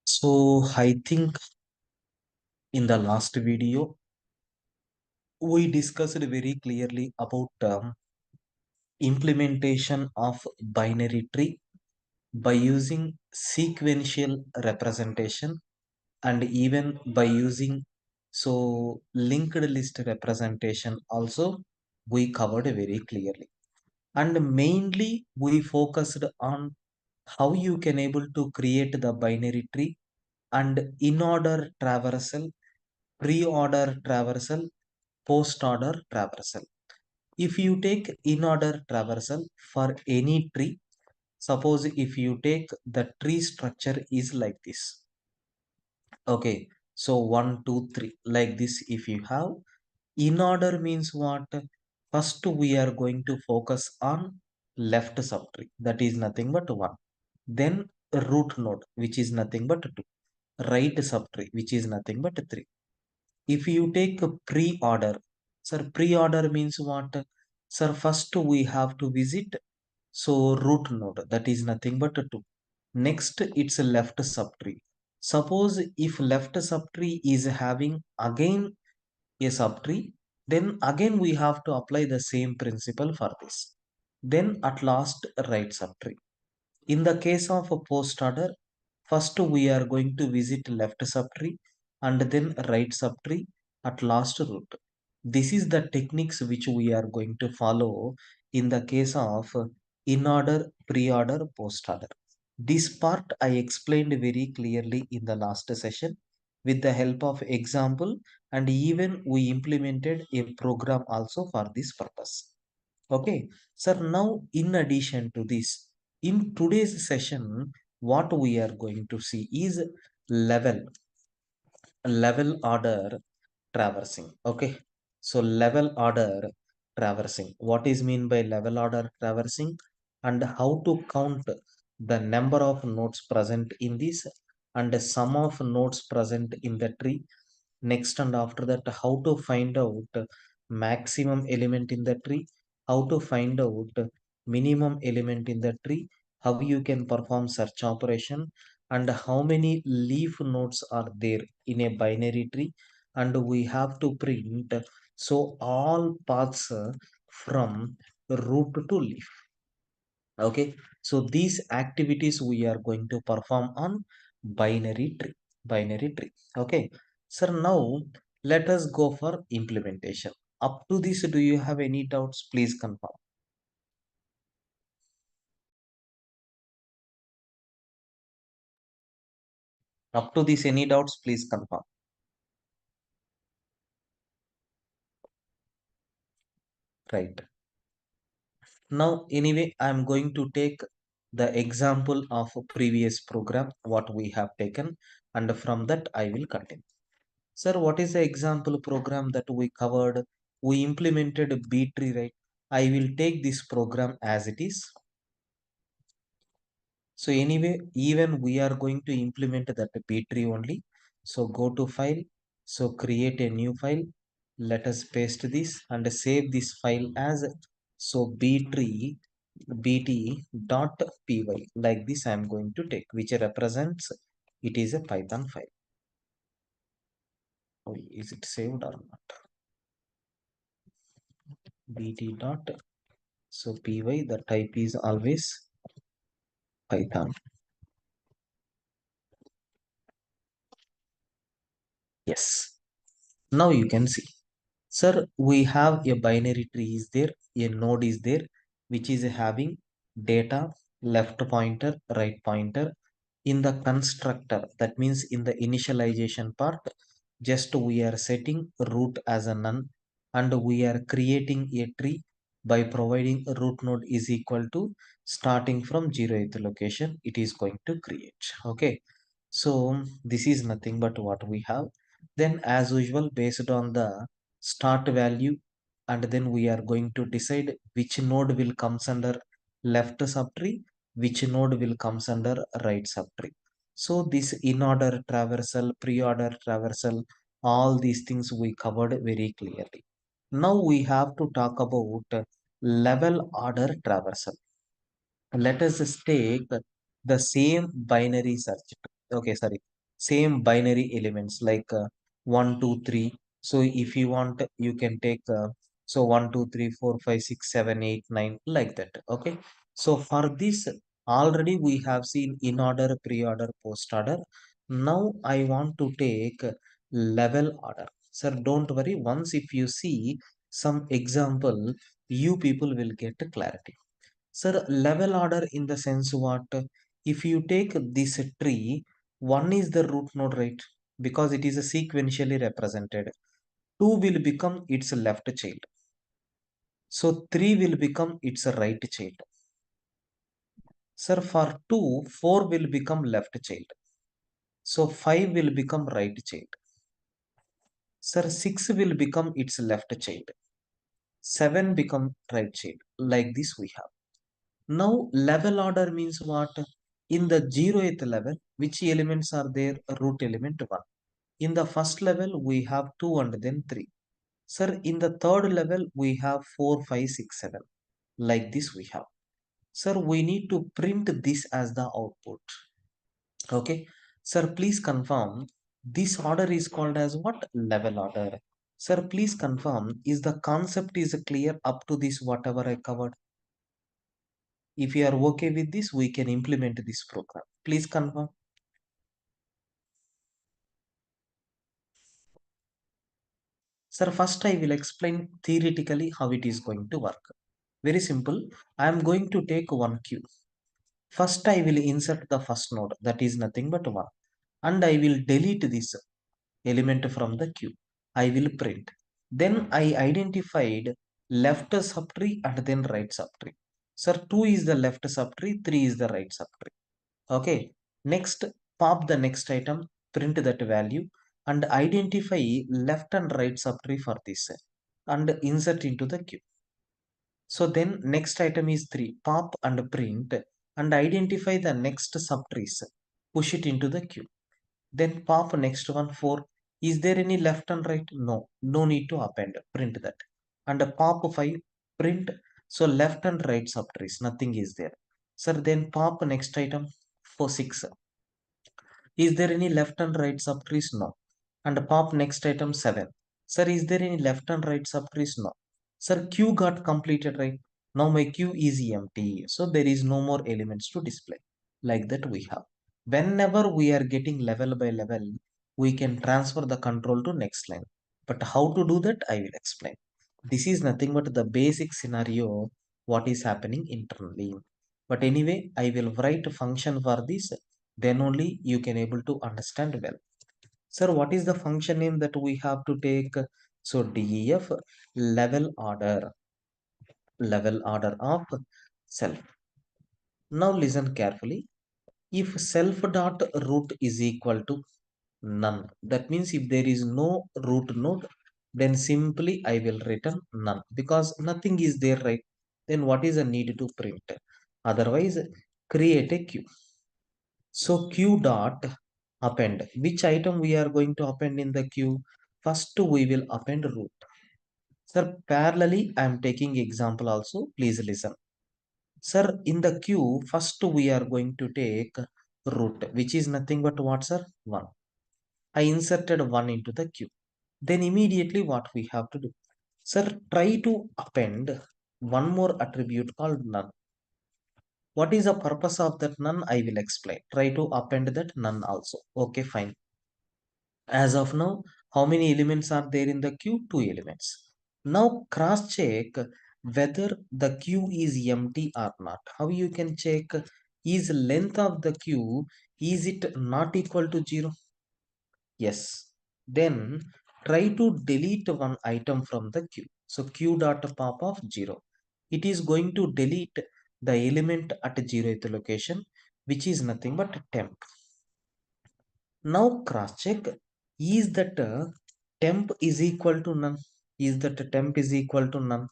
So I think in the last video we discussed very clearly about implementation of binary tree by using sequential representation and even by using linked list representation also we covered very clearly, and mainly we focused on how you can able to create the binary tree and in order traversal, pre-order traversal, post-order traversal. If you take in-order traversal for any tree, suppose if you take the tree structure is like this. Okay, so one, two, three, like this. If you have in order means what? First, we are going to focus on left subtree, that is nothing but one. Then root node, which is nothing but two. Right subtree, which is nothing but three. If you take a pre-order, sir, pre-order means what? Sir, first we have to visit root node, that is nothing but two. Next, it's a left subtree. Suppose if left subtree is having again a subtree, then again we have to apply the same principle for this. Then at last, right subtree. In the case of a post order, first we are going to visit left subtree and then right subtree at last root. This is the techniques which we are going to follow in the case of in order, pre-order, post order. This part I explained very clearly in the last session with the help of example, and even we implemented a program also for this purpose. Okay, sir, now in addition to this, in today's session, what we are going to see is level, level order traversing. Okay, so level order traversing. What is mean by level order traversing and how to count the number of nodes present in this and the sum of nodes present in the tree. Next, and after that, how to find out maximum element in the tree, how to find out minimum element in the tree, how you can perform search operation, and how many leaf nodes are there in a binary tree, and we have to print all paths from root to leaf. Okay, so these activities we are going to perform on binary tree, binary tree. Okay, sir, now let us go for implementation. Up to this, do you have any doubts? Please confirm. Up to this, any doubts? Please confirm. Right. Now, anyway, I'm going to take the example of a previous program, what we have taken, and from that I will continue. Sir, what is the example program that we covered? We implemented B tree, right? I will take this program as it is. So anyway, even we are going to implement that B tree only. So go to file. So create a new file. Let us paste this and save this file as B tree bt.py. Like this I am going to take, which represents it is a Python file. Oh, is it saved or not? bt dot py, the type is always Python. Yes. Now you can see. Sir, we have a binary tree is there, a node is there, which is having data, left pointer, right pointer. In the constructor, that means in the initialization part, just we are setting root as a none, and we are creating a tree by providing a root node is equal to starting from 0th location, it is going to create. Okay, so this is nothing but what we have. Then as usual, based on the start value, and then we are going to decide which node will comes under left subtree, which node will comes under right subtree. So this in order traversal, pre-order traversal, all these things we covered very clearly. Now we have to talk about level order traversal. Let us take the same binary search. Okay, sorry. same binary elements like 1 2 3. So if you want, you can take so 1 2 3 4 5 6 7 8 9, like that. Okay, so for this already we have seen in order, pre-order, post order. Now I want to take level order. Sir, don't worry, once if you see some example, you people will get clarity. Sir, level order in the sense what? If you take this tree, one is the root node, right? Because it is a sequentially represented. Two will become its left child. So three will become its right child. Sir, for two, four will become left child. So five will become right child. Sir, six will become its left child. Seven become right child. Like this we have. Now, level order means what? In the 0th level, which elements are there? Root element 1. In the first level, we have 2 and then 3. Sir, in the third level, we have 4, 5, 6, 7. Like this we have. Sir, we need to print this as the output. Okay. Sir, please confirm. This order is called as what? Level order. Sir, please confirm. Is the concept is clear up to this whatever I covered? If you are okay with this, we can implement this program. Please confirm. Sir, first I will explain theoretically how it is going to work. Very simple. I am going to take one queue. First I will insert the first node, that is nothing but 1. And I will delete this element from the queue. I will print. Then I identified left subtree and then right subtree. Sir, 2 is the left subtree, 3 is the right subtree. Okay, next pop the next item, print that value and identify left and right subtree for this and insert into the queue. So then next item is 3, pop and print and identify the next subtrees, push it into the queue. Then pop next one 4. Is there any left and right? No, no need to append, print that. And pop 5, print. So left and right subtrees, nothing is there. Sir, then pop next item for 6. Is there any left and right subtrees? No. And pop next item 7. Sir, is there any left and right subtrees? No. Sir, queue got completed, right? Now my queue is empty. So there is no more elements to display. Like that we have. Whenever we are getting level by level, we can transfer the control to next line. But how to do that, I will explain. This is nothing but the basic scenario, what is happening internally. But anyway, I will write a function for this, then only you can able to understand well. Sir, what is the function name that we have to take? So def level order of self. Now listen carefully. If self dot root is equal to none, that means if there is no root node, then simply I will return none because nothing is there, right? Then what is the need to print? Otherwise, create a queue. So q dot append. Which item we are going to append in the queue? First we will append root. Sir, parallelly I am taking example also. Please listen. Sir, in the queue, first we are going to take root, which is nothing but what, sir? 1. I inserted 1 into the queue. Then immediately what we have to do? Sir, try to append one more attribute called none. What is the purpose of that none? I will explain. Try to append that none also. Okay, fine. As of now, how many elements are there in the queue? 2 elements. Now cross check whether the queue is empty or not. How you can check? Is length of the queue, is it not equal to 0? Yes. Then try to delete one item from the queue. So queue dot pop of 0. It is going to delete the element at 0th location, which is nothing but temp. Now cross check, is that temp is equal to none? Is that temp is equal to none?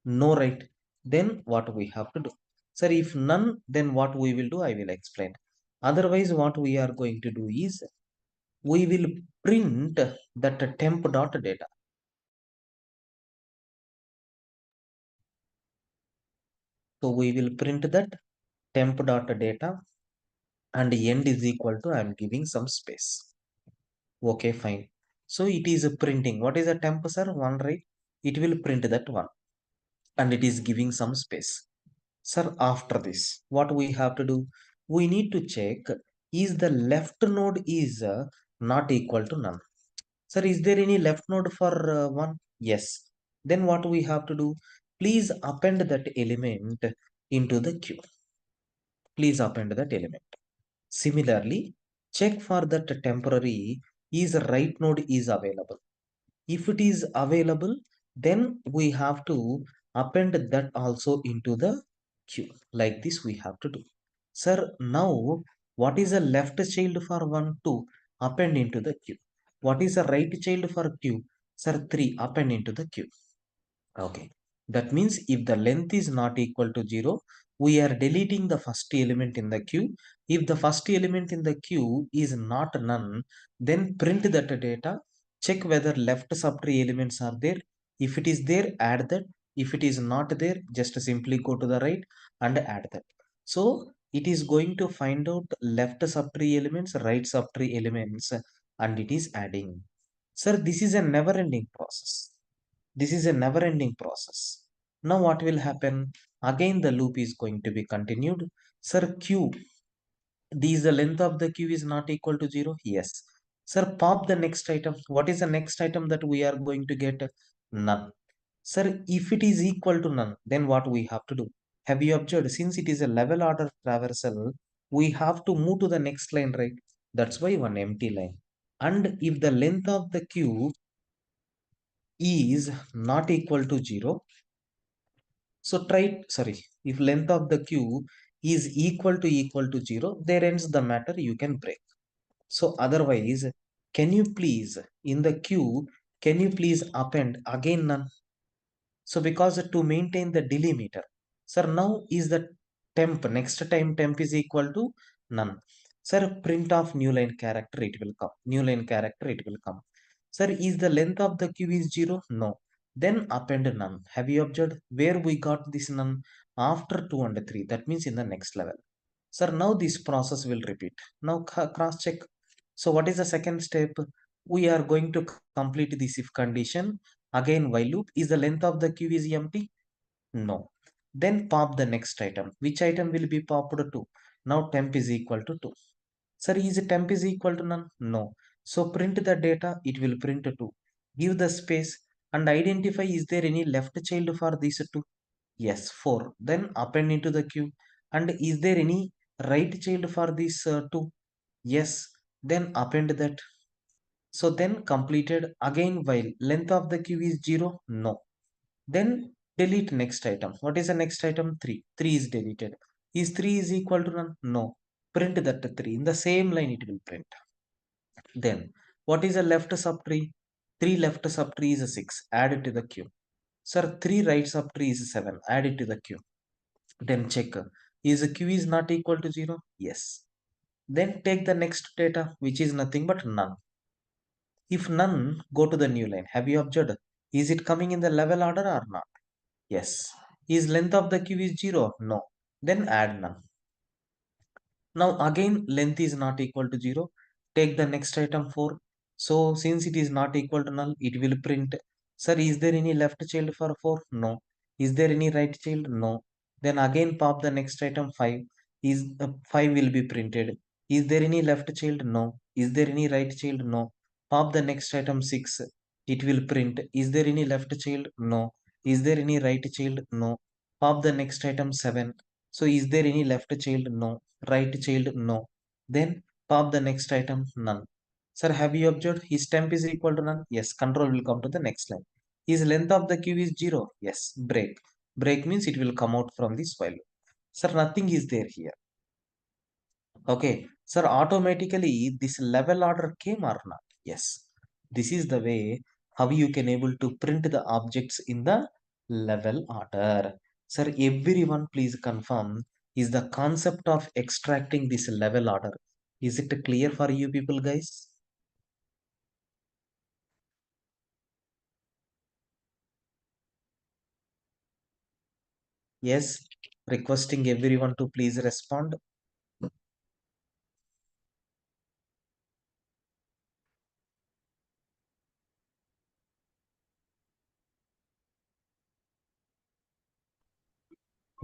No, right? Then what we have to do? Sir, if none, then what we will do, I will explain. Otherwise, what we are going to do is we will print that temp dot data. So we will print that temp dot data and end is equal to, I am giving some space. Okay, fine. So it is printing. What is a temp, sir? One, right? It will print that one. And it is giving some space. Sir, after this, what we have to do? We need to check is the left node is not equal to none. Sir, is there any left node for 1? Yes. Then what we have to do? Please append that element into the queue. Please append that element. Similarly, check for that temporary is right node is available. If it is available, then we have to append that also into the queue. Like this we have to do. Sir, now what is a left child for 1, 2? Append into the queue. What is a right child for queue? Sir, 3. Append into the queue. Okay. That means if the length is not equal to 0, we are deleting the first element in the queue. If the first element in the queue is not none, then print that data, check whether left subtree elements are there. If it is there, add that. If it is not there, just simply go to the right and add that. So it is going to find out left subtree elements, right subtree elements, and it is adding. Sir, this is a never ending process. This is a never ending process. Now what will happen? Again the loop is going to be continued. Sir, Q, this the length of the queue is not equal to 0. Yes. Sir, pop the next item. What is the next item that we are going to get? None. Sir, if it is equal to none, then what we have to do? Have you observed? Since it is a level order traversal, we have to move to the next line, right? That's why one empty line. And if the length of the queue is not equal to 0, so try, sorry, if length of the queue is equal to 0, there ends the matter, you can break. So otherwise, can you please, in the queue, can you please append again none? So because to maintain the delimiter, sir, now is the temp, next time temp is equal to none. Sir, print of new line character, it will come. New line character, it will come. Sir, is the length of the queue is 0? No. Then append none. Have you observed where we got this none? After 2 and 3. That means in the next level. Sir, now this process will repeat. Now cross check. So what is the second step? We are going to complete this if condition. Again while loop. Is the length of the queue is empty? No. Then pop the next item. Which item will be popped to? Now temp is equal to 2. Sir, is temp is equal to none? No. So print the data, it will print 2. Give the space and identify is there any left child for these 2? Yes, 4. Then append into the queue. And is there any right child for these 2? Yes. Then append that. So then completed again while length of the queue is 0? No. Then delete next item. What is the next item? 3. 3 is deleted. Is 3 is equal to none? No. Print that 3. In the same line it will print. Then what is a left subtree? 3 left subtree is 6. Add it to the queue. Sir, 3 right subtree is 7. Add it to the queue. Then check. Is the queue is not equal to 0? Yes. Then take the next data which is nothing but none. If none, go to the new line. Have you observed? Is it coming in the level order or not? Yes. Is length of the queue is 0? No. Then add none. Now again length is not equal to 0. Take the next item 4. So since it is not equal to null, it will print. Sir, is there any left child for 4? No. Is there any right child? No. Then again pop the next item 5. Is 5 will be printed. Is there any left child? No. Is there any right child? No. Pop the next item 6. It will print. Is there any left child? No. Is there any right child? No. Pop the next item 7. So is there any left child? No. Right child? No. Then pop the next item, none. Sir, have you observed his temp is equal to none? Yes, control will come to the next line. His length of the queue is 0? Yes, break. Break means it will come out from this while. Sir, nothing is there here. Okay. Sir, automatically this level order came or not? Yes. This is the way how you can able to print the objects in the level order. Sir, everyone please confirm is the concept of extracting this level order. Is it clear for you people guys? Yes. Requesting everyone to please respond.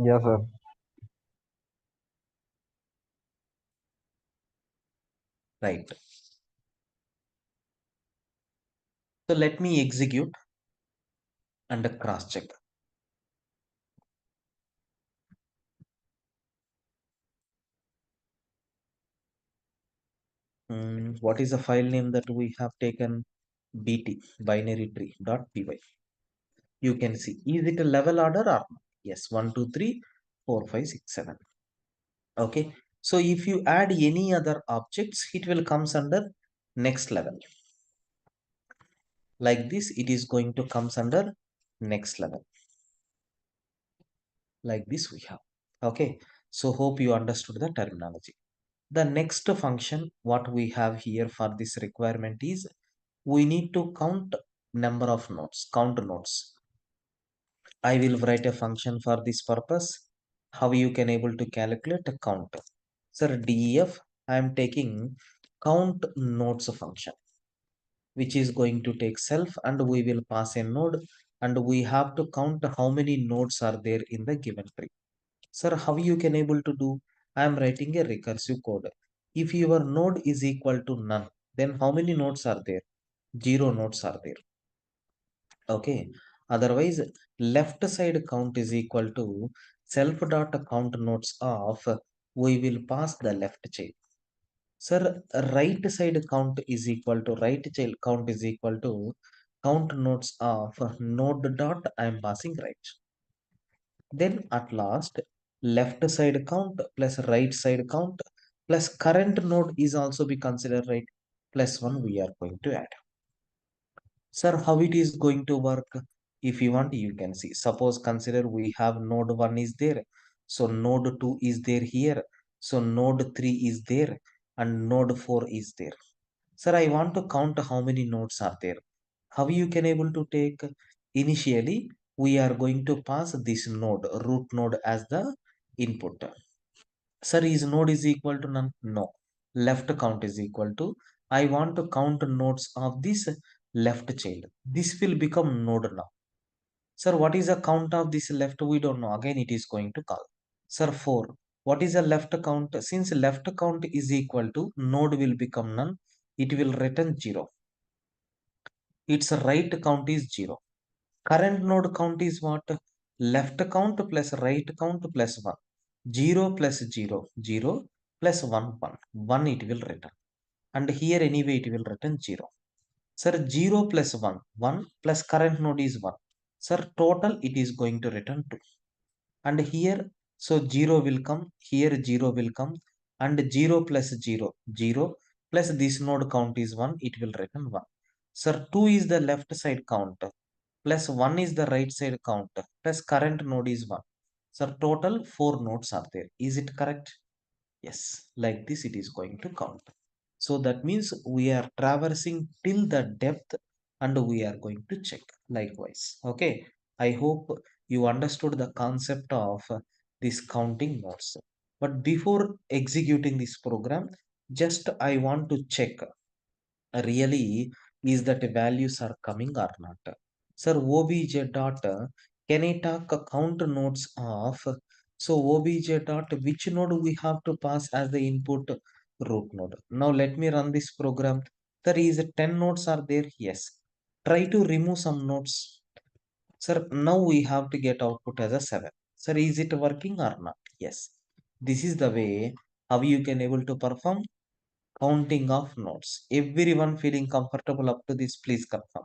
Yes, sir. Right. So let me execute and cross check. What is the file name that we have taken? BT binary tree dot py. You can see, is it a level order or not? Yes, 1, 2, 3, 4, 5, 6, 7. Okay. So if you add any other objects, it will comes under next level. Like this, it is going to comes under next level. Like this we have. Okay. So hope you understood the terminology. The next function what we have here for this requirement is we need to count number of nodes, count nodes. I will write a function for this purpose. How you can able to calculate a count. Sir, def, I am taking count nodes function, which is going to take self and we will pass a node and we have to count how many nodes are there in the given tree. Sir, how you can able to do? I am writing a recursive code. If your node is equal to none, then how many nodes are there? Zero nodes are there. Okay. Otherwise, left side count is equal to self dot count nodes of we will pass the left child. Sir, right side count is equal to right child count is equal to count nodes of node dot I am passing right. Then at last, left side count plus right side count plus current node is also be considered right plus one we are going to add. Sir, how it is going to work? If you want, you can see. Suppose consider we have node 1 is there. So node 2 is there here. So node 3 is there and node 4 is there. Sir, I want to count how many nodes are there. How you can able to take? Initially, we are going to pass this node, root node as the input. Sir, is node is equal to none? No. Left count is equal to, I want to count nodes of this left child. This will become node now. Sir, what is the count of this left? We don't know. Again, it is going to call. Sir, 4. What is the left count? Since left count is equal to node will become none, it will return 0. Its right count is 0. Current node count is what? Left count plus right count plus 1. 0 plus 0, 0 plus 1, 1. 1 it will return. And here anyway it will return 0. Sir, 0 plus 1, 1 plus current node is 1. Sir, total it is going to return 2. And here, so 0 will come, here 0 will come, and 0 plus 0, 0 plus this node count is 1, it will return 1. Sir, 2 is the left side count, plus 1 is the right side count, plus current node is 1. Sir, total 4 nodes are there. Is it correct? Yes, like this it is going to count. So that means we are traversing till the depth and we are going to check likewise. Okay, I hope you understood the concept of this counting nodes. But before executing this program, just I want to check really is that values are coming or not. Sir, obj dot can I talk count nodes of, so obj dot which node we have to pass as the input? Root node. Now let me run this program. There is 10 nodes are there. Yes. Try to remove some nodes. Sir, now we have to get output as a 7. Sir, is it working or not? Yes. This is the way how you can able to perform counting of nodes. Everyone feeling comfortable up to this, please confirm.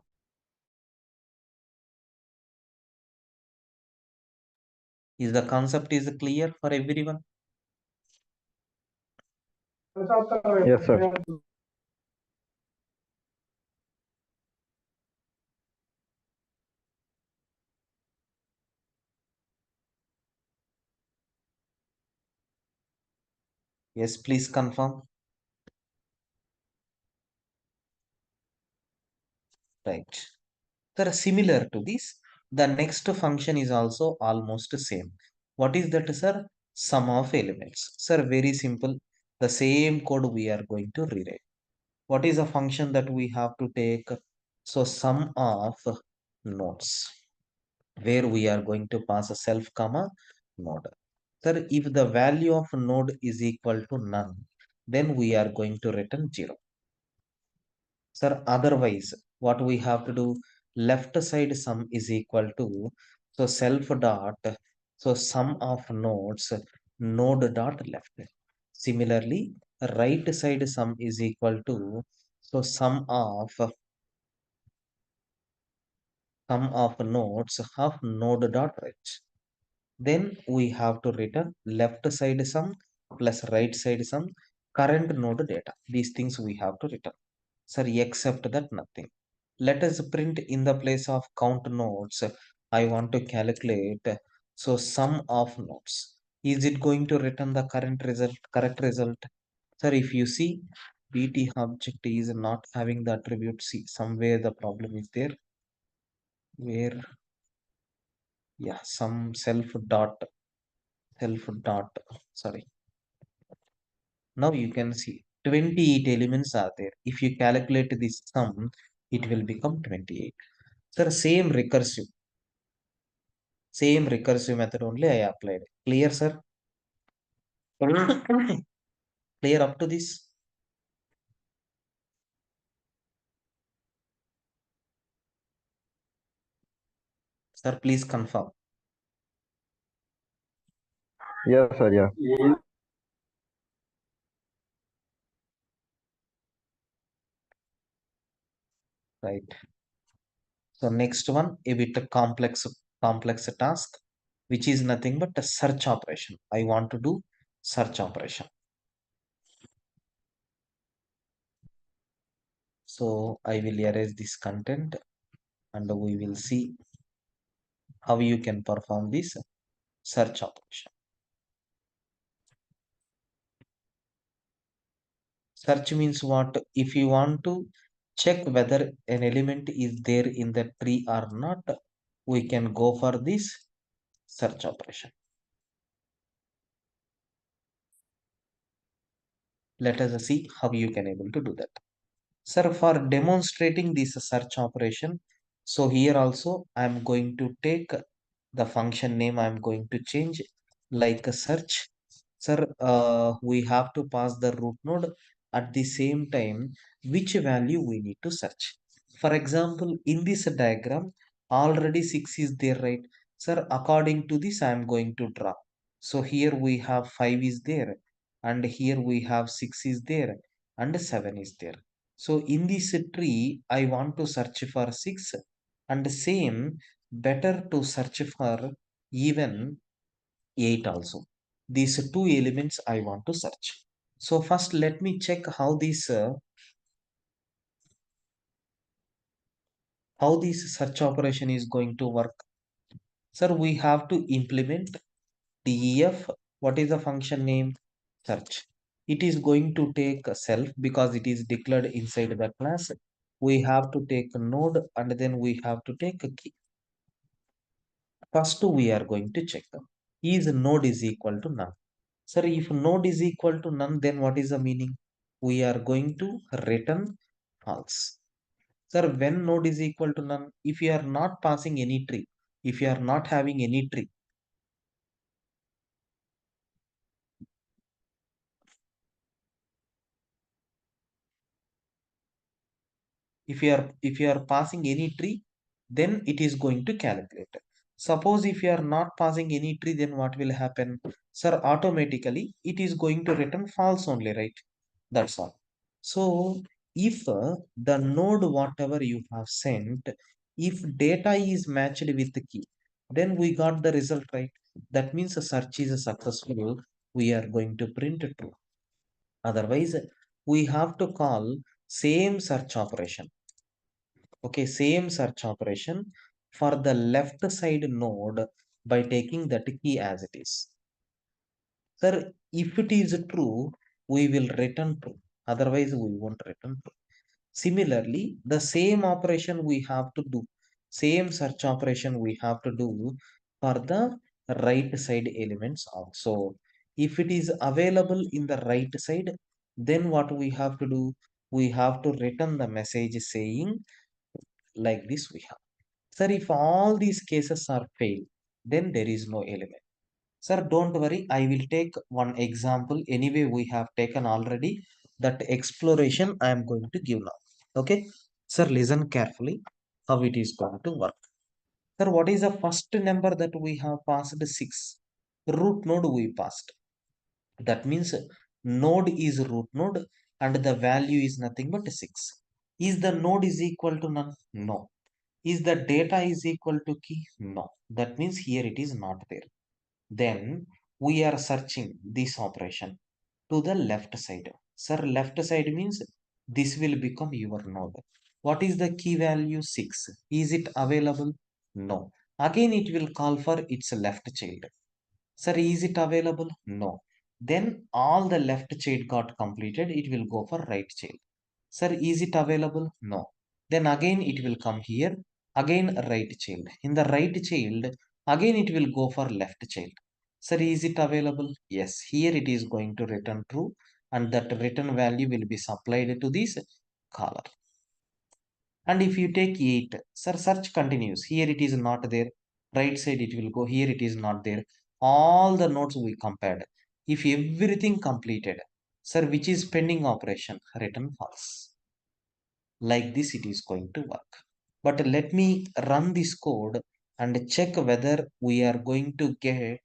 Is the concept is clear for everyone? Yes, sir. Yes, please confirm. Right. Sir, similar to this, the next function is also almost same. What is that, sir? Sum of elements. Sir, very simple. The same code we are going to rewrite. What is the function that we have to take? So sum of nodes, where we are going to pass a self comma node. Sir, if the value of node is equal to none, then we are going to return 0. Sir, otherwise, what we have to do, left side sum is equal to, so self dot, so sum of nodes, node dot left. Similarly, right side sum is equal to, so sum of nodes of node dot right. Then we have to return left side sum plus right side sum, current node data. These things we have to return. Sir, except that nothing. Let us print in the place of count nodes. I want to calculate. So sum of nodes. Is it going to return the current result, correct result? Sir, if you see BT object is not having the attribute C, somewhere the problem is there. Where, yeah, some self dot, sorry. Now you can see 28 elements are there. If you calculate this sum, it will become 28. Sir, same recursive method only I applied. Clear, sir? Clear up to this? Sir, please confirm. Yes, sir. Yeah. Right. So next one, a bit complex task, which is nothing but a search operation. I want to do search operation. So I will erase this content and we will see how you can perform this search operation. Search means what? If you want to check whether an element is there in the tree or not, we can go for this search operation. Let us see how you can able to do that. Sir, for demonstrating this search operation, so here also I am going to take the function name, I am going to change like a search. Sir, we have to pass the root node at the same time which value we need to search. For example, in this diagram, already 6 is there, right? Sir, according to this, I am going to draw. So here we have 5 is there, and here we have 6 is there, and 7 is there. So in this tree, I want to search for 6, and same better to search for even 8 also. These two elements I want to search. So first let me check how this search operation is going to work. Sir, we have to implement def. What is the function name? Search. It is going to take a self because it is declared inside the class. We have to take a node and then we have to take a key. First we are going to check is node is equal to none. Sir, if node is equal to none, then what is the meaning? We are going to return false. Sir, when node is equal to none, if you are not passing any tree, if you are not having any tree, if you are passing any tree, then it is going to calculate. Suppose if you are not passing any tree, then what will happen? Sir, automatically it is going to return false only, right? That's all. So if the node whatever you have sent, if data is matched with the key, then we got the result, right? That means the search is successful. We are going to print true. Otherwise, we have to call same search operation. Okay, same search operation for the left side node by taking that key as it is. Sir, if it is true, we will return true. Otherwise, we won't return true. Similarly, the same operation we have to do, same search operation we have to do for the right side elements also. If it is available in the right side, then what we have to do? We have to return the message saying like this we have. Sir, if all these cases are failed, then there is no element. Sir, don't worry, I will take one example. Anyway, we have taken already that exploration I am going to give now. Okay, sir, listen carefully how it is going to work. Sir, what is the first number that we have passed? 6. Root node we passed. That means node is root node and the value is nothing but 6. Is the node is equal to none? No. Is the data is equal to key? No. That means here it is not there. Then we are searching this operation to the left side. Sir, left side means this will become your node. What is the key value? 6. Is it available? No. Again, it will call for its left child. Sir, is it available? No. Then all the left child got completed. It will go for right child. Sir, is it available? No. Then again it will come here. Again right child. In the right child, again it will go for left child. Sir, is it available? Yes. Here it is going to return true, and that return value will be supplied to this caller. And if you take 8, sir, search continues. Here it is not there. Right side it will go. Here it is not there. All the nodes we compared. If everything completed, sir, which is pending operation? Return false. Like this it is going to work. But let me run this code and check whether we are going to get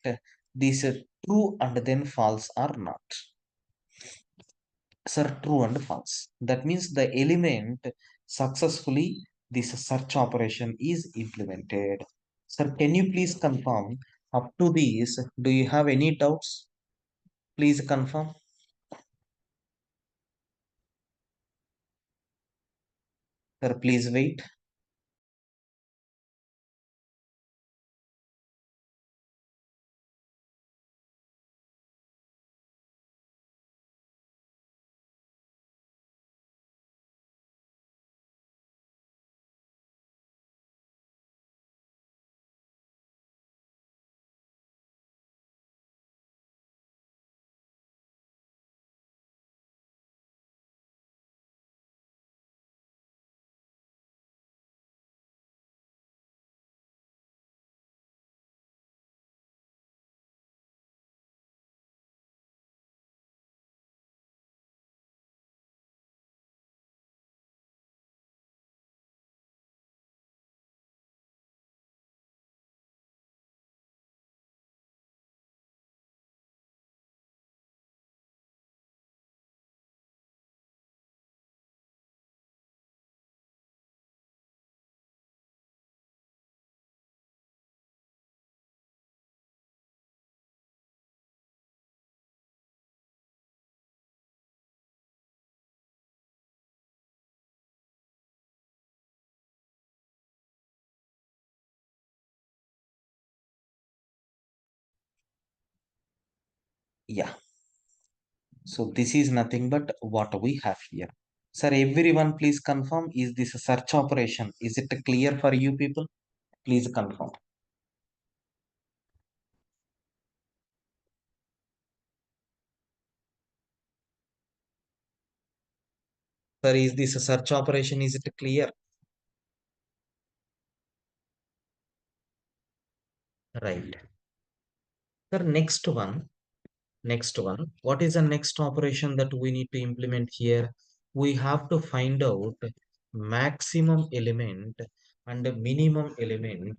this true and then false or not. Sir, true and false. That means the element successfully this search operation is implemented. Sir, can you please confirm up to this? Do you have any doubts? Please confirm. Sir, please wait. Yeah, so this is nothing but what we have here. Sir, everyone please confirm, is this a search operation? Is it clear for you people? Please confirm. Sir, is this a search operation? Is it clear? Right. Sir, next one, what is the next operation that we need to implement here? We have to find out maximum element and minimum element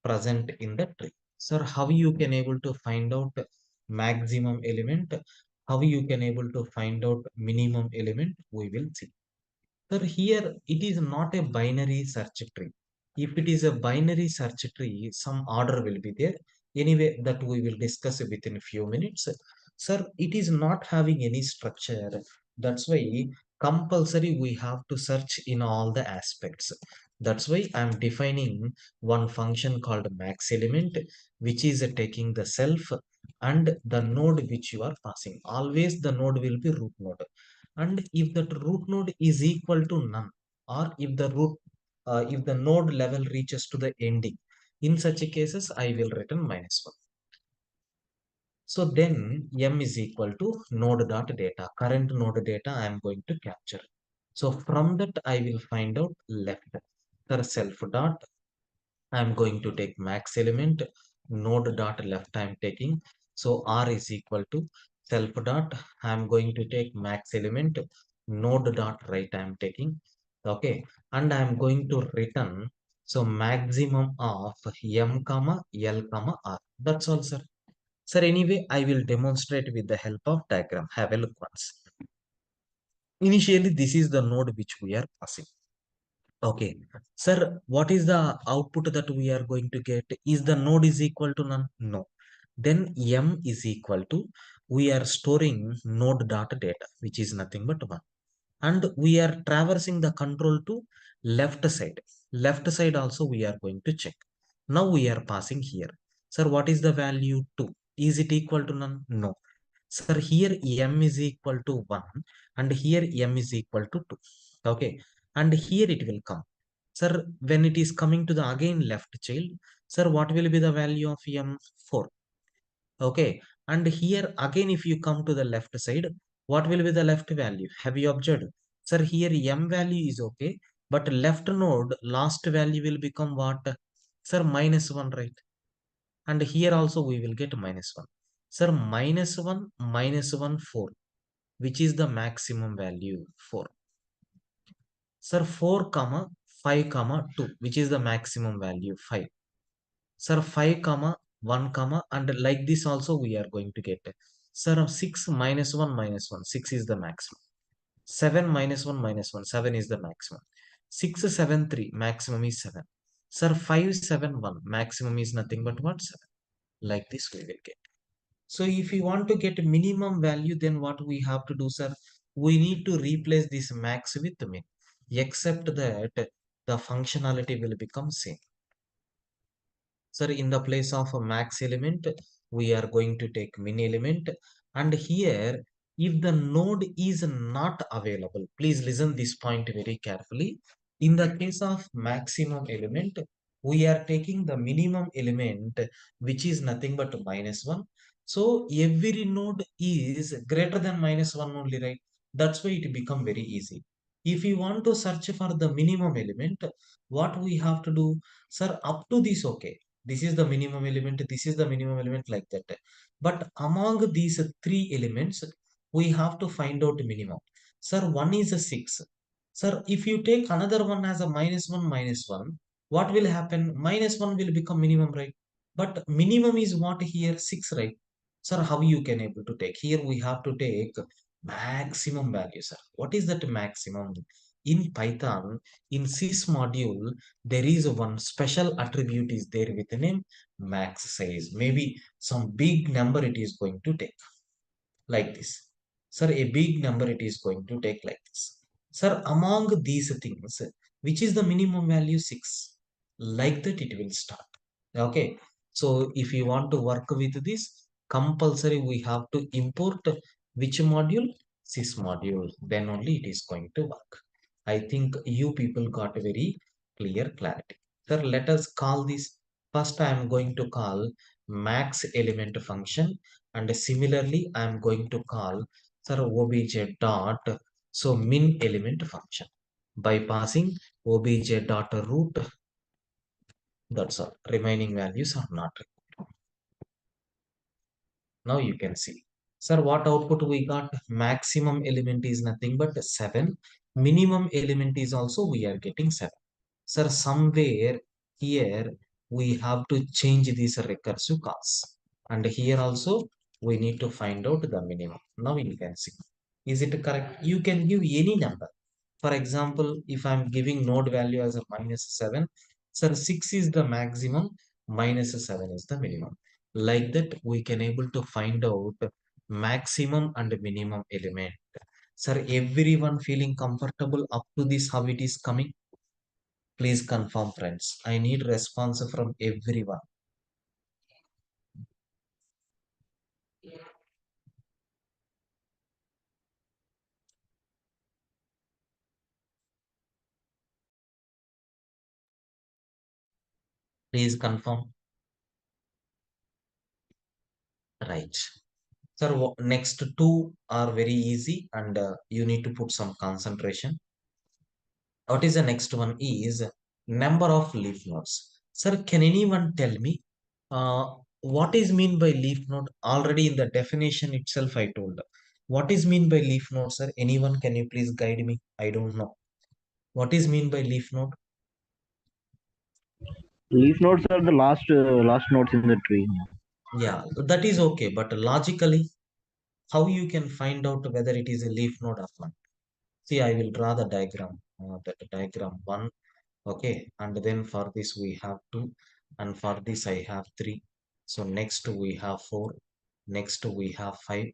present in the tree. Sir, how you can able to find out maximum element? How you can able to find out minimum element? We will see. Sir, here it is not a binary search tree. If it is a binary search tree, some order will be there. Anyway, that we will discuss within a few minutes. Sir, it is not having any structure. That's why compulsory we have to search in all the aspects. That's why I'm defining one function called max element, which is taking the self and the node which you are passing. Always the node will be root node, and if that root node is equal to none, or if the node level reaches to the ending, in such a cases I will return -1. So then m is equal to node dot data, current node data I am going to capture. So from that I will find out left. The self dot, I am going to take max element, node dot left I am taking. So R is equal to self dot. I'm going to take max element node dot right. I'm taking. Okay. And I'm going to return. So maximum of M comma L comma R. That's all, sir. Sir, anyway, I will demonstrate with the help of diagram. Have a look once. Initially, this is the node which we are passing. Okay. Sir, what is the output that we are going to get? Is the node is equal to none? No. Then M is equal to, we are storing node dot data, which is nothing but 1. And we are traversing the control to left side. Left side also we are going to check. Now we are passing here. Sir, what is the value 2? Is it equal to none? No. Sir, here M is equal to 1 and here M is equal to 2. Okay. And here it will come. Sir, when it is coming to the again left child, sir, what will be the value of M? 4. Okay. And here again, if you come to the left side, what will be the left value? Have you observed? Sir, here M value is okay, but left node last value will become what? Sir, minus 1, right? And here also we will get minus 1. Sir, minus 1, 4, which is the maximum value 4. Sir, 4 comma 5 comma 2, which is the maximum value 5. Sir, 5 comma 1 comma, and like this also we are going to get. Sir, 6 minus 1 minus 1, 6 is the maximum. 7 minus 1 minus 1, 7 is the maximum. 6 7 3, maximum is 7. Sir, 5 7 1, maximum is nothing but what? 7. Like this we will get. So if you want to get minimum value, then what we have to do, sir? We need to replace this max with min, except that the functionality will become same. Sir, in the place of a max element, we are going to take min element. And here, if the node is not available, please listen this point very carefully. In the case of maximum element, we are taking the minimum element, which is nothing but minus 1. So every node is greater than minus 1 only, right? That's why it become very easy. If you want to search for the minimum element, what we have to do? Sir, up to this, okay, this is the minimum element, this is the minimum element, like that. But among these three elements, we have to find out minimum. Sir, one is a 6. Sir, if you take another one as a minus 1 minus 1, what will happen? Minus 1 will become minimum, right? But minimum is what here? 6, right? Sir, how you can able to take? Here we have to take maximum value, sir. What is that maximum? In Python, in sys module, there is one special attribute is there with the name max size. Maybe some big number it is going to take like this. Sir, a big number it is going to take like this. Sir, among these things, which is the minimum value? 6. Like that it will start. Okay. So if you want to work with this, compulsory we have to import which module? Sys module. Then only it is going to work. I think you people got very clear clarity. Sir, let us call this. First, I am going to call max element function, and similarly, I am going to call, sir, obj dot, so min element function by passing obj dot root. That's all. Remaining values are not required. Now you can see. Sir, what output we got? Maximum element is nothing but 7. Minimum element is also we are getting 7. Sir, somewhere here we have to change this recursive calls. And here also we need to find out the minimum. Now you can see. Is it correct? You can give any number. For example, if I'm giving node value as a minus 7, sir, 6 is the maximum, minus 7 is the minimum. Like that, we can able to find out maximum and minimum element. Sir, everyone feeling comfortable up to this, how it is coming? Please confirm, friends. I need response from everyone. Please confirm. Right. Sir, next two are very easy and you need to put some concentration. What is the next one is number of leaf nodes. Sir, can anyone tell me uh, what is mean by leaf node? Already in the definition itself I told. What is mean by leaf node, sir? Anyone, can you please guide me? I don't know. What is mean by leaf node? Leaf nodes are the last nodes in the tree. Yeah, that is okay. But logically, how you can find out whether it is a leaf node or not? See, I will draw the diagram. That diagram one. Okay, and then for this we have two, and for this I have three. So next we have four, next we have five,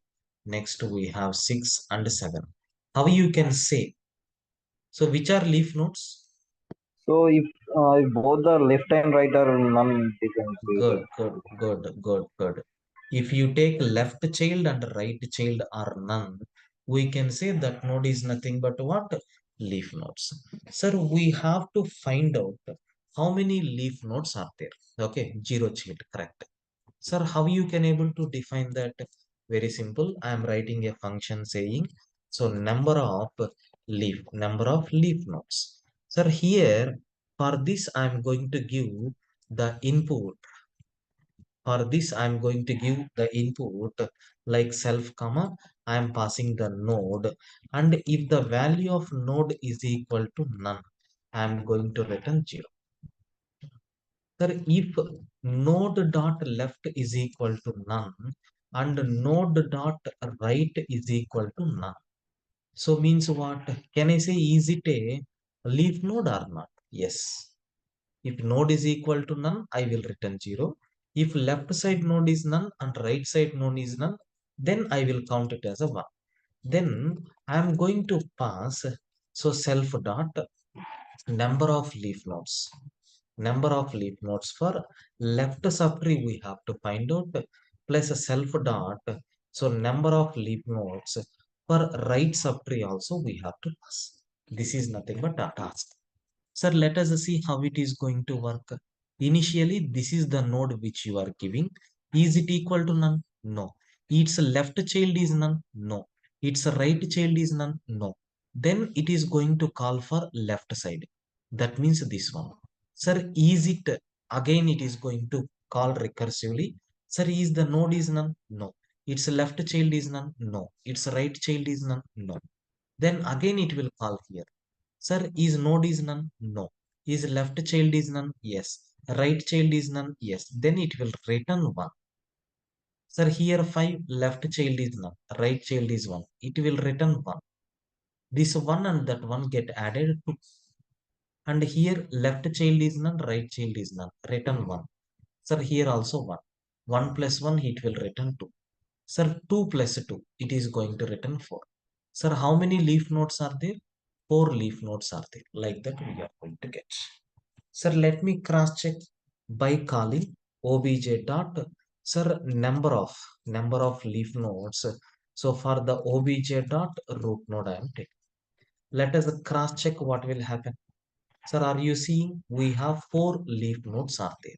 next we have six and seven. How you can say? So which are leaf nodes? So if both the left and right are none, they can say Good, good, that. good, good, good. If you take left child and right child are none, we can say that node is nothing but what? Leaf nodes. Sir, we have to find out how many leaf nodes are there. Okay, zero child, correct. Sir, how you can able to define that? Very simple. I am writing a function saying, so number of leaf nodes. Sir, here for this I am going to give the input. For this I am going to give the input like self comma. I am passing the node, and if the value of node is equal to none, I am going to return 0. Sir, if node dot left is equal to none and node dot right is equal to none, so means what? Can I say is it a leaf node or not? Yes. If node is equal to none, I will return 0. If left side node is none and right side node is none, then I will count it as a 1. Then I am going to pass, so self dot number of leaf nodes. Number of leaf nodes for left subtree we have to find out, plus a self dot. So number of leaf nodes for right subtree also we have to pass. This is nothing but a task. Sir, let us see how it is going to work. Initially, this is the node which you are giving. Is it equal to none? No. Its left child is none? No. Its right child is none? No. Then it is going to call for left side. That means this one. Sir, is it again it is going to call recursively? Sir, is the node is none? No. Its left child is none? No. Its right child is none? No. Then again it will call here. Sir, is node is none? No. Is left child is none? Yes. Right child is none? Yes. Then it will return 1. Sir, here 5, left child is none. Right child is 1. It will return 1. This 1 and that 1 get added to. And here left child is none, right child is none. Return 1. Sir, here also 1. 1 plus 1, it will return 2. Sir, 2 plus 2, it is going to return 4. Sir, how many leaf nodes are there? 4 leaf nodes are there. Like that we are going to get. Sir, let me cross check by calling obj dot, sir, number of leaf nodes. So for the obj dot root node I am taking. Let us cross check what will happen. Sir, are you seeing we have 4 leaf nodes are there?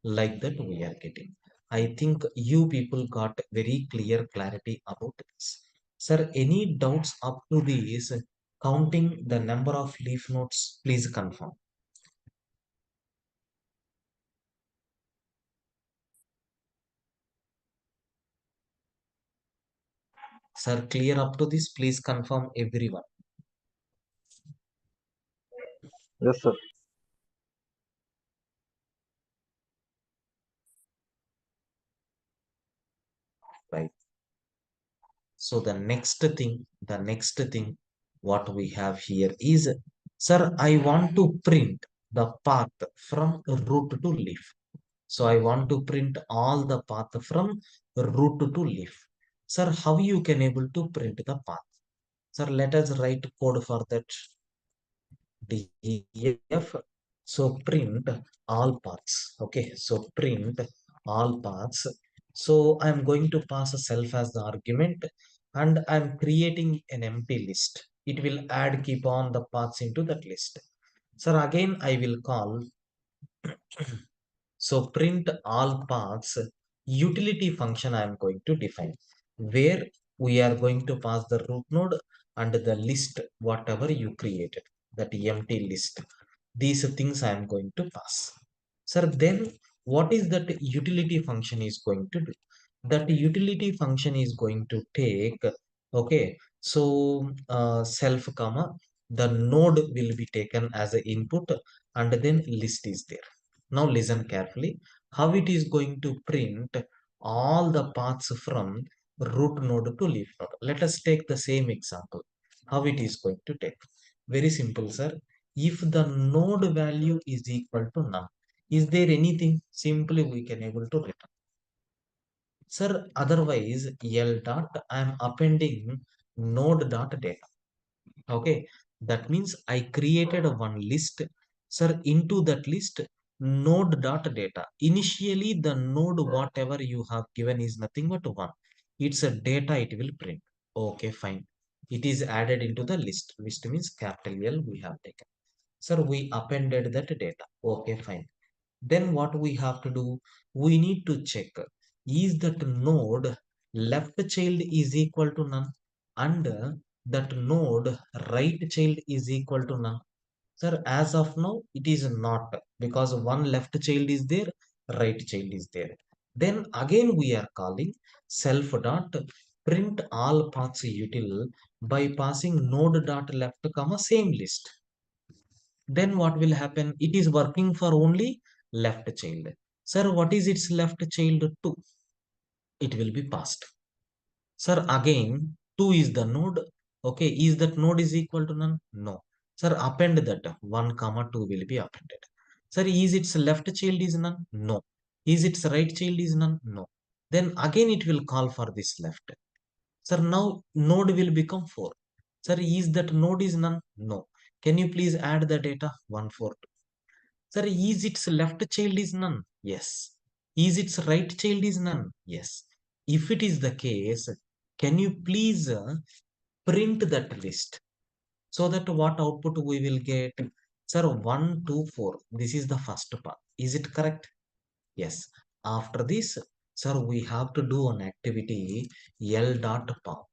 Like that we are getting. I think you people got very clear clarity about this. Sir, any doubts up to this counting the number of leaf nodes? Please confirm. Sir, clear up to this? Please confirm everyone. Yes, sir. Right. So the next thing what we have here is, sir, I want to print the path from root to leaf. So I want to print all the path from root to leaf. Sir, how you can able to print the path? Sir, let us write code for that. Df. So print all paths. Okay, so print all paths. So I'm going to pass a self as the argument, and I'm creating an empty list. It will add keep on the paths into that list. Sir, again I will call, so print all paths utility function I am going to define, where we are going to pass the root node and the list whatever you created, that empty list. These things I am going to pass. Sir, then what is that utility function is going to do? That utility function is going to take, okay, so self comma, the node will be taken as an input and then list is there. Now listen carefully how it is going to print all the paths from root node to leaf node. Let us take the same example. How it is going to take? Very simple, sir. If the node value is equal to none, is there anything? Simply we can able to return. Sir, otherwise L dot I am appending node dot data. Okay, that means I created one list. Sir, into that list node dot data. Initially the node whatever you have given is nothing but one. It's a data it will print. Okay, fine. It is added into the list. List means capital L we have taken. Sir, we appended that data. Okay, fine. Then what we have to do? We need to check, is that node left child is equal to none and that node right child is equal to none. Sir, as of now, it is not, because one left child is there, right child is there. Then again we are calling self dot print all paths util by passing node dot left comma same list. Then what will happen? It is working for only left child. Sir, what is its left child? 2. It will be passed. Sir, again 2 is the node. Okay, is that node is equal to none? No. Sir, append that 1 comma 2 will be appended. Sir, is its left child is none? No. Is its right child is none? No. Then again it will call for this left. Sir, now node will become 4. Sir, is that node is none? No. Can you please add the data? 1, 4, 2. Sir, is its left child is none? Yes. Is its right child is none? Yes. If it is the case, can you please print that list so that what output we will get? Sir, 1, 2, 4. This is the first part. Is it correct? Yes. After this, sir, we have to do an activity L dot pop.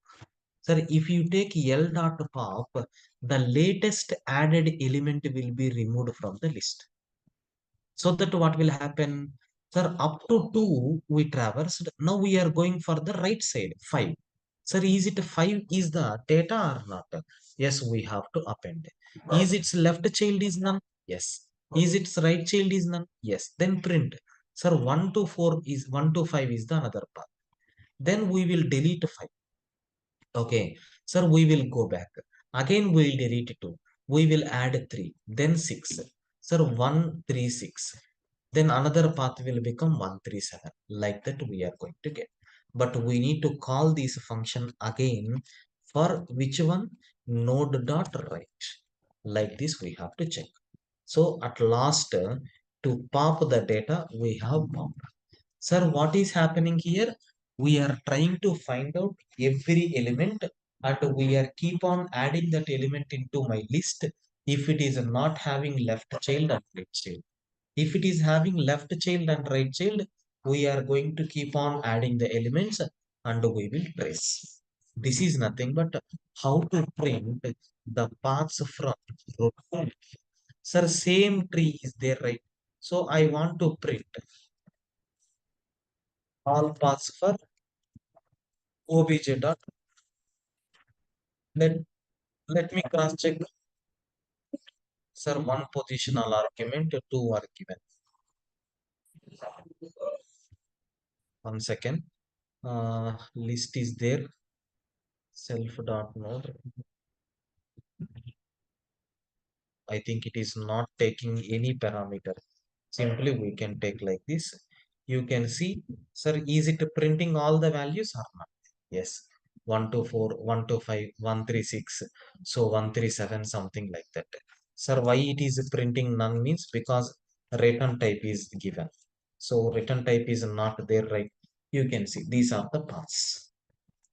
Sir, if you take L dot pop, the latest added element will be removed from the list. So that what will happen? Sir, up to 2 we traversed. Now we are going for the right side, 5. Sir, is it 5 is the data or not? Yes, we have to append. Is its left child is none? Yes. Is its right child is none? Yes. Then print. Sir, 1 to 4 is 1 to 5 is the another part. Then we will delete 5. Okay. Sir, we will go back. Again, we will delete 2. We will add 3. Then 6. Sir, 1, 3, 6. Then another path will become 137. Like that we are going to get. But we need to call this function again for which one? Node dot write. Like this we have to check. So at last to pop the data we have popped. Sir, what is happening here? We are trying to find out every element and we are keep on adding that element into my list if it is not having left child and right child. If it is having left child and right child, we are going to keep on adding the elements and we will trace. This is nothing but how to print the paths from root to leaf. Sir, same tree is there, right? So I want to print all paths for obj dot. Let, let me cross check. Sir, one positional argument, two are given. 1 second. List is there. Self dot node. I think it is not taking any parameter. Simply we can take like this. You can see, sir, is it printing all the values or not? Yes. 1 to 4, 1 to 5, 136. So 137, something like that. Sir, why it is printing none means because return type is given. So return type is not there, right? You can see these are the paths.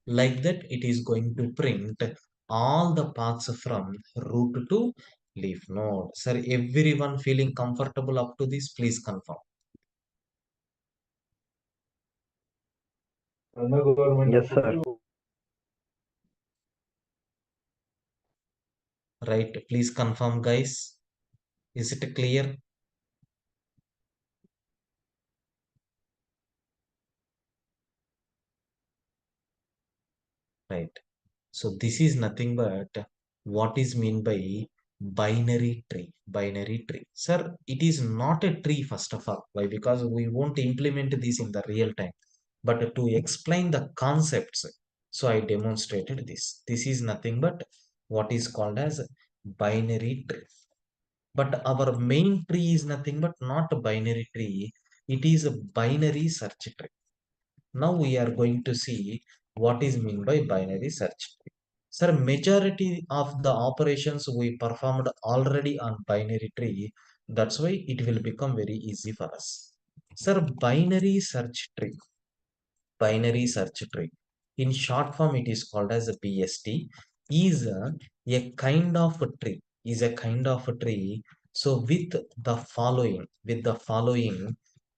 Like that, it is going to print all the paths from root to leaf node. Sir, everyone feeling comfortable up to this, please confirm. Yes, sir. Right, please confirm, guys. Is it clear? right? So this is nothing but what is mean by binary tree. Binary tree. Sir, it is not a tree first of all. Why? Because we won't implement this in the real time. But to explain the concepts, so I demonstrated this. This is nothing but what is called as binary tree. But our main tree is nothing but not a binary tree. It is a binary search tree. Now we are going to see what is mean by binary search tree. Sir, majority of the operations we performed already on binary tree. That's why it will become very easy for us. Sir, binary search tree. In short form, it is called as a BST. Is a kind of a tree. Is a kind of a tree. So with the following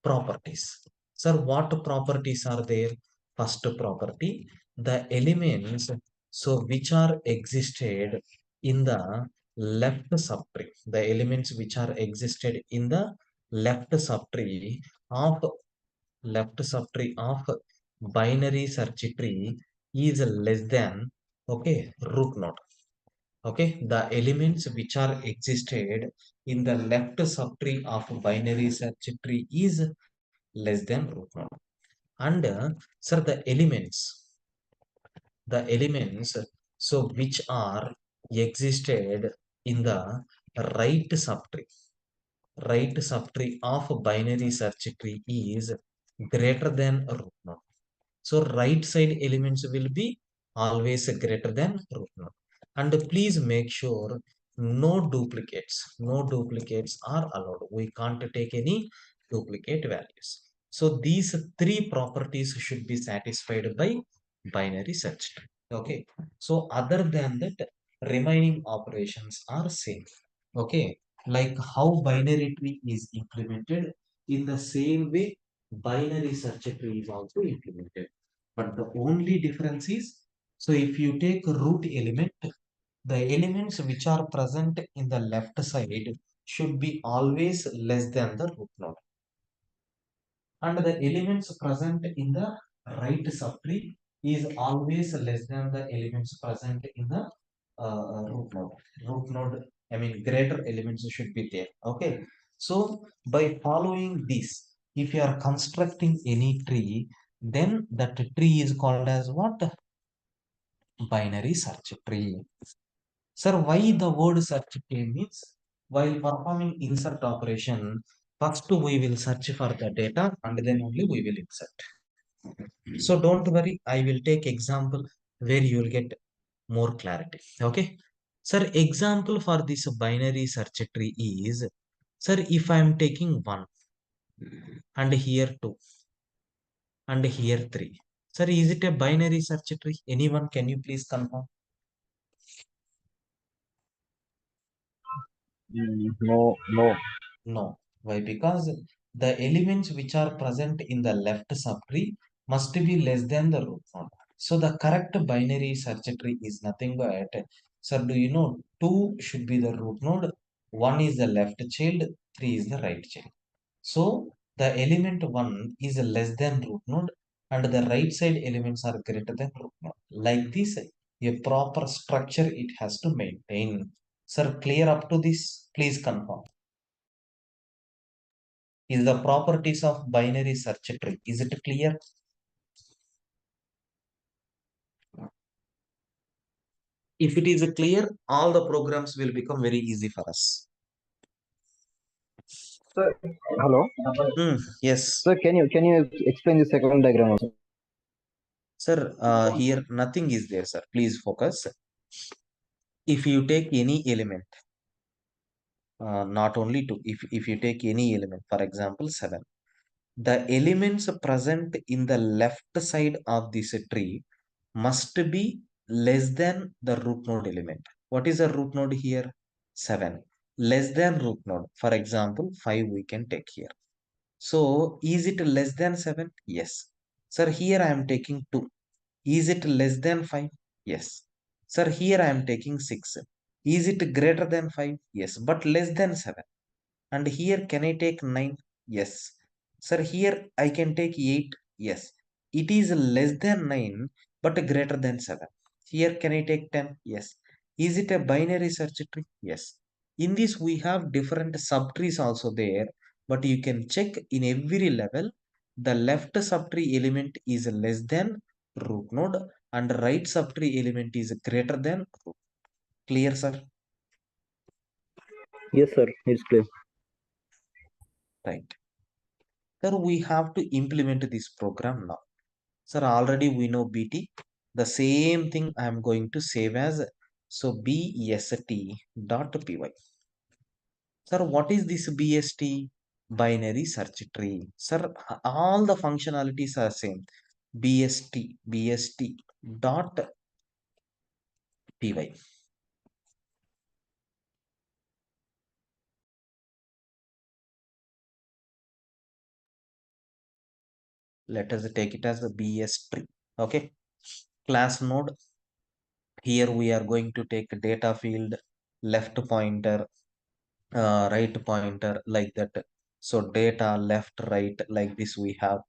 properties. Sir, what properties are there? First property, the elements so which are existed in the left subtree. The elements which are existed in the left subtree of binary search tree is less than, okay, root node. Okay, the elements which are existed in the left subtree of binary search tree is less than root node. And sir, the elements so which are existed in the right subtree of binary search tree is greater than root node. So right side elements will be always greater than root node. And please make sure no duplicates. No duplicates are allowed. We can't take any duplicate values. So these three properties should be satisfied by binary search tree. Okay. So other than that, remaining operations are same. Okay. Like how binary tree is implemented, in the same way binary search tree is also implemented. But the only difference is, so if you take root element, the elements which are present in the left side should be always less than the root node. And the elements present in the right subtree is always less than the elements present in the root node. Root node, I mean, greater elements should be there. Okay. So by following this, if you are constructing any tree, then that tree is called as what? Binary search tree. Sir, why the word search tree means? While performing insert operation, first we will search for the data and then only we will insert. So don't worry, I will take example where you will get more clarity. Okay. Sir, example for this binary search tree is, sir, if I am taking 1 and here 2 and here 3. Sir, is it a binary search tree? Anyone, can you please confirm? No, no. No. Why? Because the elements which are present in the left subtree must be less than the root node. So the correct binary search tree is nothing but, sir, do you know 2 should be the root node, 1 is the left child, 3 is the right child. So the element 1 is less than root node and the right side elements are greater than root node. Like this, a proper structure it has to maintain. Sir, clear up to this? Please confirm. Is the properties of binary search tree. Is it clear? If it is clear, all the programs will become very easy for us. Sir, hello. Yes. Sir, can you explain the second diagram also? Sir, here nothing is there, sir. Please focus. If you take any element, not only two, if you take any element, for example, 7, the elements present in the left side of this tree must be less than the root node element. What is the root node here? 7. Less than root node. For example, 5 we can take here. So, is it less than 7? Yes. Sir, here I am taking 2. Is it less than 5? Yes. Sir, here I am taking 6. Is it greater than 5? Yes, but less than 7. And here, can I take 9? Yes. Sir, here I can take 8. Yes. It is less than 9, but greater than 7. Here, can I take 10? Yes. Is it a binary search tree? Yes. In this, we have different subtrees also there, but you can check in every level, the left subtree element is less than root node and right subtree element is greater than root. Clear, sir? Yes, sir. It's clear. Right. Sir, we have to implement this program now. Sir, already we know BT. The same thing I am going to save as so BST dot py. Sir, what is this BST? Binary search tree. Sir, all the functionalities are same. BST dot py. Let us take it as a BS tree. Okay. Class node. Here we are going to take data field, left pointer, right pointer like that. So data left, right like this we have.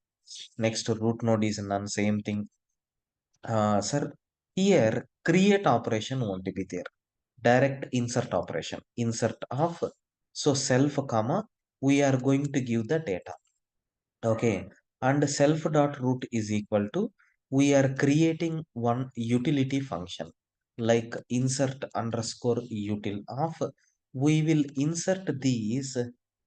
Next root node is none, same thing. Sir, here create operation won't be there. Direct insert operation. Insert of so self comma we are going to give the data. Okay, and self dot root is equal to we are creating one utility function like insert underscore util of we will insert these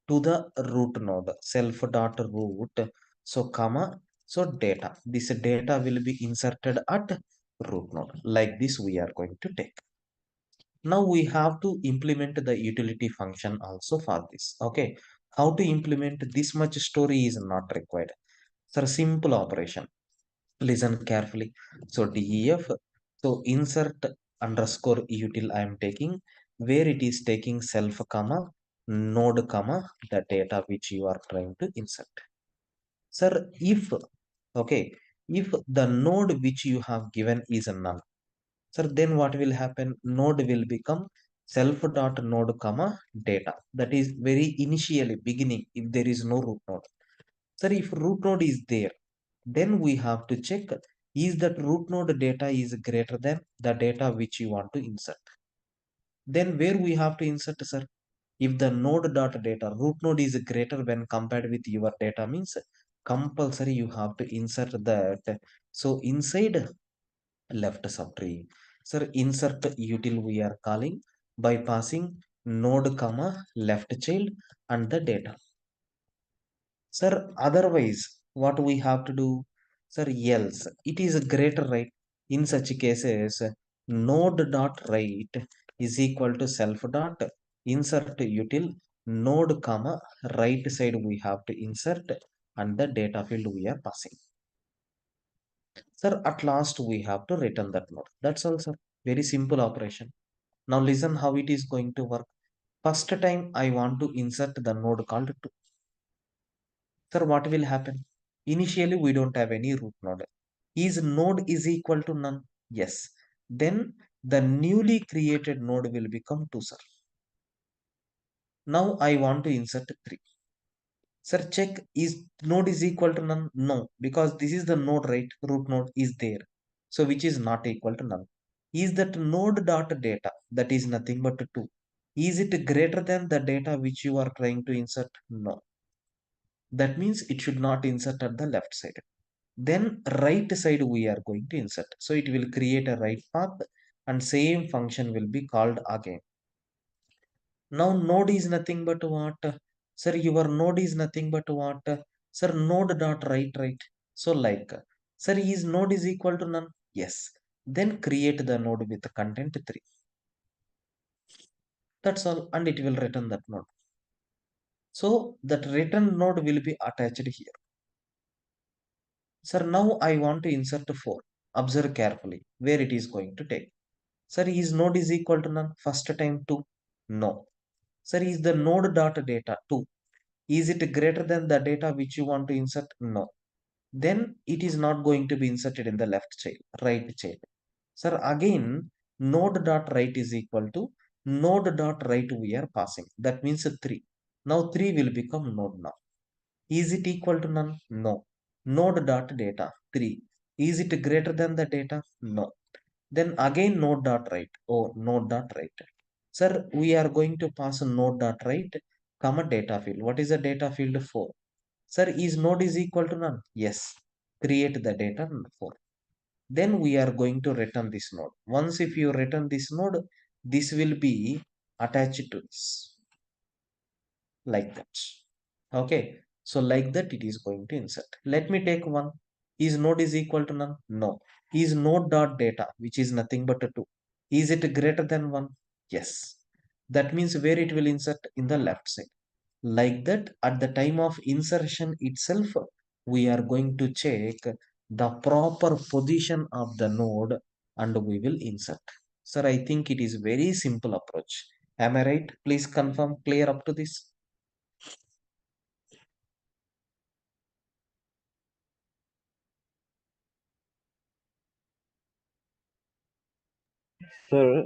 to the root node self dot root so comma so data this data will be inserted at root node like this we are going to take. Now we have to implement the utility function also for this. Okay, how to implement this much story is not required. Sir, simple operation. Listen carefully. So def, so insert underscore util I am taking where it is taking self comma node comma the data which you are trying to insert. Sir, if okay, if the node which you have given is a null, sir, then what will happen? Node will become self dot node comma data. That is very initially beginning if there is no root node. Sir, if root node is there, then we have to check is that root node data is greater than the data which you want to insert. Then where we have to insert, sir? If the node dot data root node is greater when compared with your data means compulsory you have to insert that. So inside left subtree. Sir, insert util we are calling by passing node comma left child and the data. Sir, otherwise, what we have to do? Sir, else it is a greater right. In such cases, node dot right is equal to self dot insert util node comma right side we have to insert and the data field we are passing. Sir, at last we have to return that node. That's all, sir. Very simple operation. Now listen how it is going to work. First time I want to insert the node called 2. Sir, what will happen? Initially, we don't have any root node. Is node is equal to none? Yes. Then the newly created node will become 2, sir. Now I want to insert 3. Sir, check is node is equal to none? No, because this is the node, right? Root node is there. So which is not equal to none. Is that node dot data? That is nothing but 2. Is it greater than the data which you are trying to insert? No. That means it should not insert at the left side. Then right side we are going to insert. So it will create a right path and same function will be called again. Now node is nothing but what? Sir, your node is nothing but what? Sir, node dot right. So like, sir, is node is equal to none? Yes. Then create the node with content 3. That's all and it will return that node. So that return node will be attached here. Sir, now I want to insert 4. Observe carefully where it is going to take. Sir, is node is equal to none? First time 2? No. Sir, is the node dot data 2? Is it greater than the data which you want to insert? No. Then it is not going to be inserted in the left child, right child. Sir, again, node dot right is equal to node dot right we are passing. That means 3. Now 3 will become node now. Is it equal to none? No. Node dot data 3. Is it greater than the data? No. Then again node dot write. Oh, node dot write. Sir, we are going to pass a node dot write, comma data field. What is the data field for? Sir, is node is equal to none? Yes. Create the data for. Then we are going to return this node. Once if you return this node, this will be attached to this like that. Okay. So like that it is going to insert. Let me take one. Is node is equal to none? No. Is node dot data, which is nothing but a 2. Is it greater than 1? Yes. That means where it will insert in the left side. Like that, at the time of insertion itself, we are going to check the proper position of the node and we will insert. Sir, I think it is very simple approach. Am I right? Please confirm, clear up to this. Sir,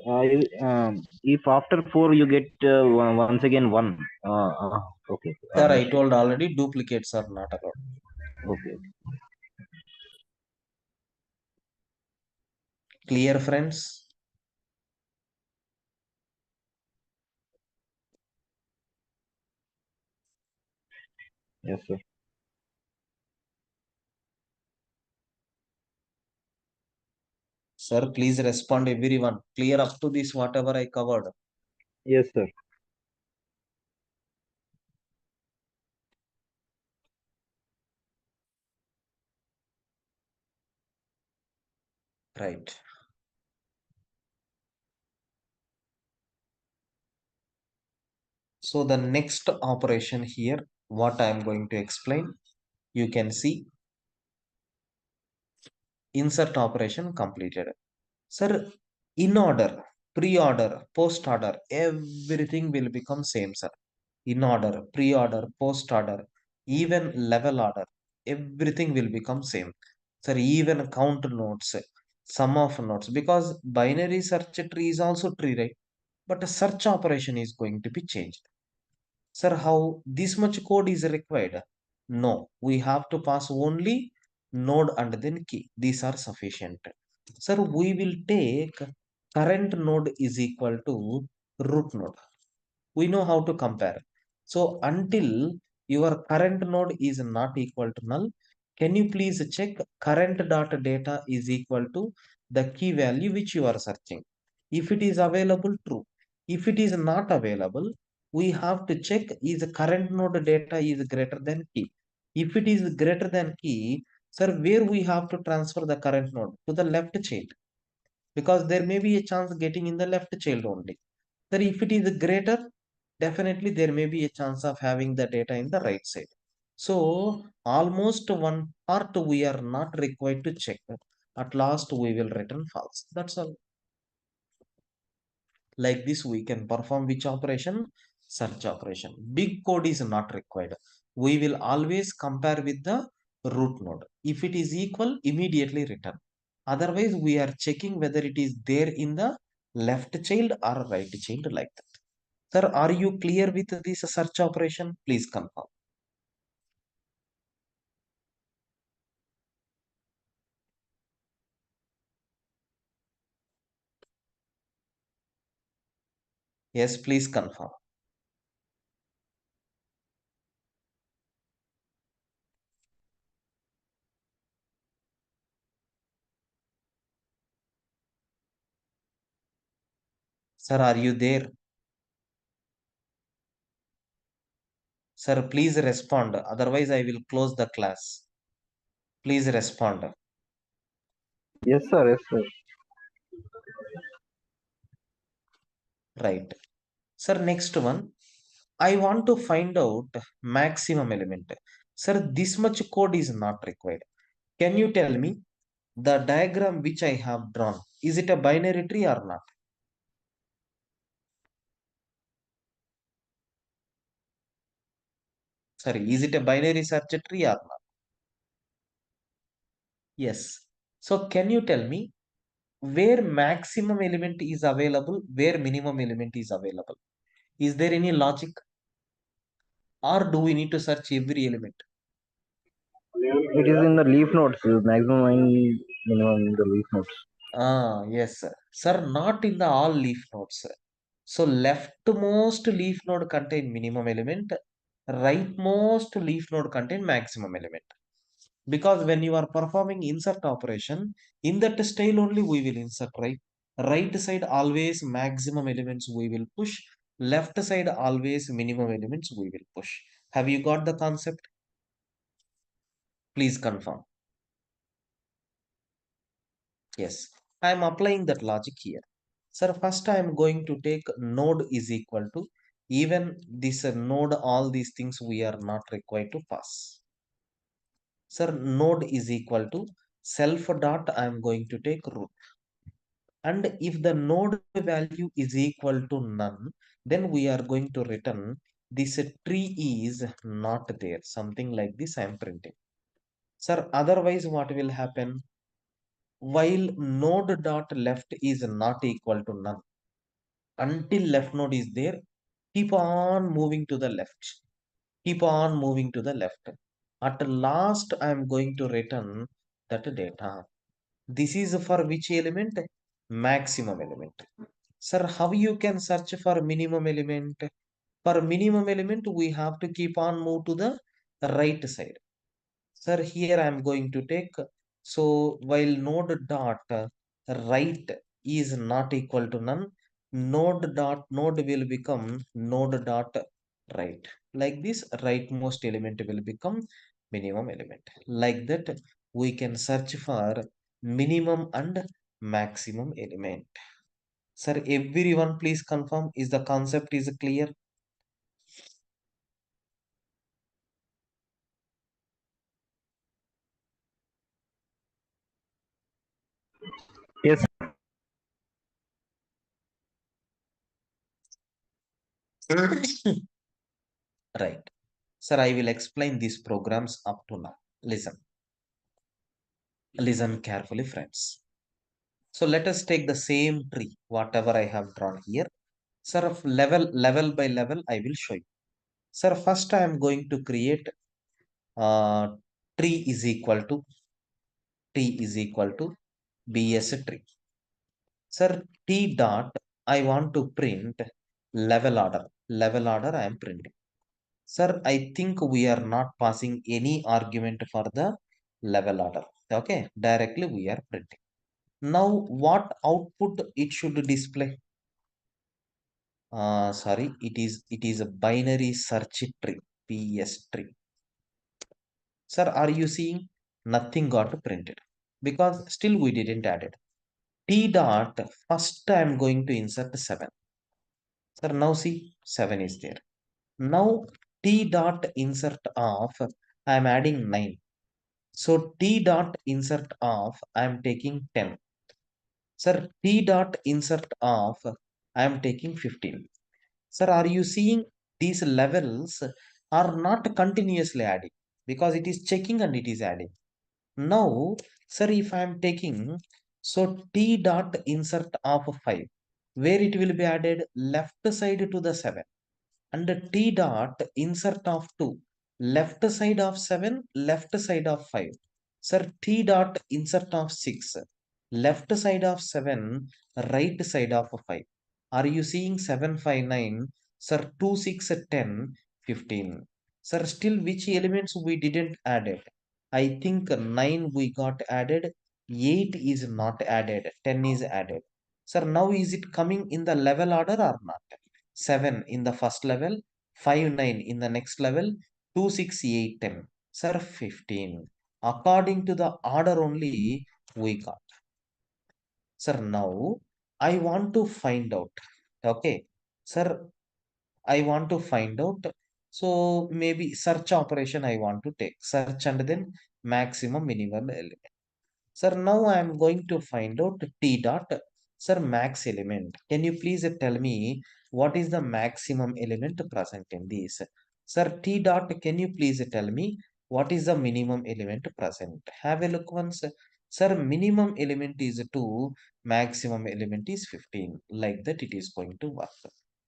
if after 4 you get once again 1. Okay, Sir, I understood. told already duplicates are not allowed. Okay. Clear, friends? Yes, sir. Sir, please respond everyone. Clear up to this whatever I covered. Yes, sir. Right. So the next operation here, what I am going to explain, you can see insert operation completed. Sir, in order, pre-order, post-order, everything will become same, sir. In order, pre-order, post-order, even level order, everything will become same. Sir, even count nodes, sum of nodes, because binary search tree is also tree, right? But a search operation is going to be changed. Sir, how this much code is required? No, we have to pass only node and then key. These are sufficient. Sir, we will take current node is equal to root node. We know how to compare. So until your current node is not equal to null, can you please check current dot data is equal to the key value which you are searching? If it is available, true. If it is not available, we have to check is current node data is greater than key. If it is greater than key, sir, where we have to transfer the current node? To the left child, because there may be a chance getting in the left child only. That if it is greater, definitely there may be a chance of having the data in the right side. So almost one part we are not required to check. At last we will return false. That's all. Like this we can perform which operation? Search operation. Big code is not required. We will always compare with the root node. If it is equal, immediately return. Otherwise, we are checking whether it is there in the left child or right child like that. Sir, are you clear with this search operation? Please confirm. Yes, please confirm. Sir, are you there? Sir, please respond. Otherwise, I will close the class. Please respond. Yes, sir. Yes, sir. Right. Sir, next one. I want to find out maximum element. Sir, this much code is not required. Can you tell me the diagram which I have drawn? Is it a binary tree or not? Sorry, is it a binary search tree or not? Yes. So can you tell me where maximum element is available, where minimum element is available? Is there any logic, or do we need to search every element? It is in the leaf nodes, maximum and minimum in the leaf nodes. Yes, sir. Sir, not in the all leaf nodes, sir. So leftmost leaf node contain minimum element, rightmost leaf node contain maximum element. Because when you are performing insert operation, in that style only we will insert, right? Right side always maximum elements we will push, left side always minimum elements we will push. Have you got the concept? Please confirm. Yes, I am applying that logic here. Sir, first I am going to take node is equal to, even this node, all these things we are not required to pass. Sir, node is equal to self dot, I am going to take root. And if the node value is equal to none, then we are going to return this tree is not there. Something like this I am printing. Sir, otherwise what will happen? While node dot left is not equal to none, until left node is there, keep on moving to the left. Keep on moving to the left. At last, I am going to return that data. This is for which element? Maximum element. Sir, how you can search for minimum element? For minimum element, we have to keep on move to the right side. Sir, here I am going to take, so while node dot right is not equal to none, node dot node will become node dot right. Like this, rightmost element will become minimum element. Like that, we can search for minimum and maximum element. Sir, everyone please confirm, is the concept is clear? Yes. Right. Sir, I will explain these programs up to now. Listen. Listen carefully, friends. So let us take the same tree, whatever I have drawn here. Sir, of level by level, I will show you. Sir, first I am going to create uh, tree is equal to BS tree. Sir, T dot, I want to print level order. Level order I am printing. Sir, I think we are not passing any argument for the level order. Okay, directly we are printing. Now, what output it should display? Sorry, it is a binary search tree, PS tree. Sir, are you seeing? Nothing got printed because still we didn't add it. T dot, first I am going to insert 7. Sir, now see 7 is there. Now T dot insert of, I am adding 9. So T dot insert of, I am taking 10. Sir, T dot insert of, I am taking 15. Sir, are you seeing these levels are not continuously adding because it is checking and it is adding. Now, sir, if I am taking, so T dot insert of 5, where it will be added left side to the 7, and T dot insert of 2, left side of 7, left side of 5. Sir, T dot insert of 6, left side of 7, right side of 5. Are you seeing 7, 5, 9? Sir, 2, 6, 10, 15. Sir, still which elements we didn't add it? I think 9 we got added, 8 is not added, 10 is added. Sir, now is it coming in the level order or not? 7 in the first level, 5, 9 in the next level, 2, 6, 8, 10. Sir, 15. According to the order only we got. Sir, now I want to find out. Okay. Sir, I want to find out. So maybe search operation I want to take. Search and then maximum minimum element. Sir, now I am going to find out T dot. Sir, max element. Can you please tell me what is the maximum element present in this? Sir, T dot, can you please tell me what is the minimum element present? Have a look once. Sir, minimum element is 2, maximum element is 15. Like that it is going to work.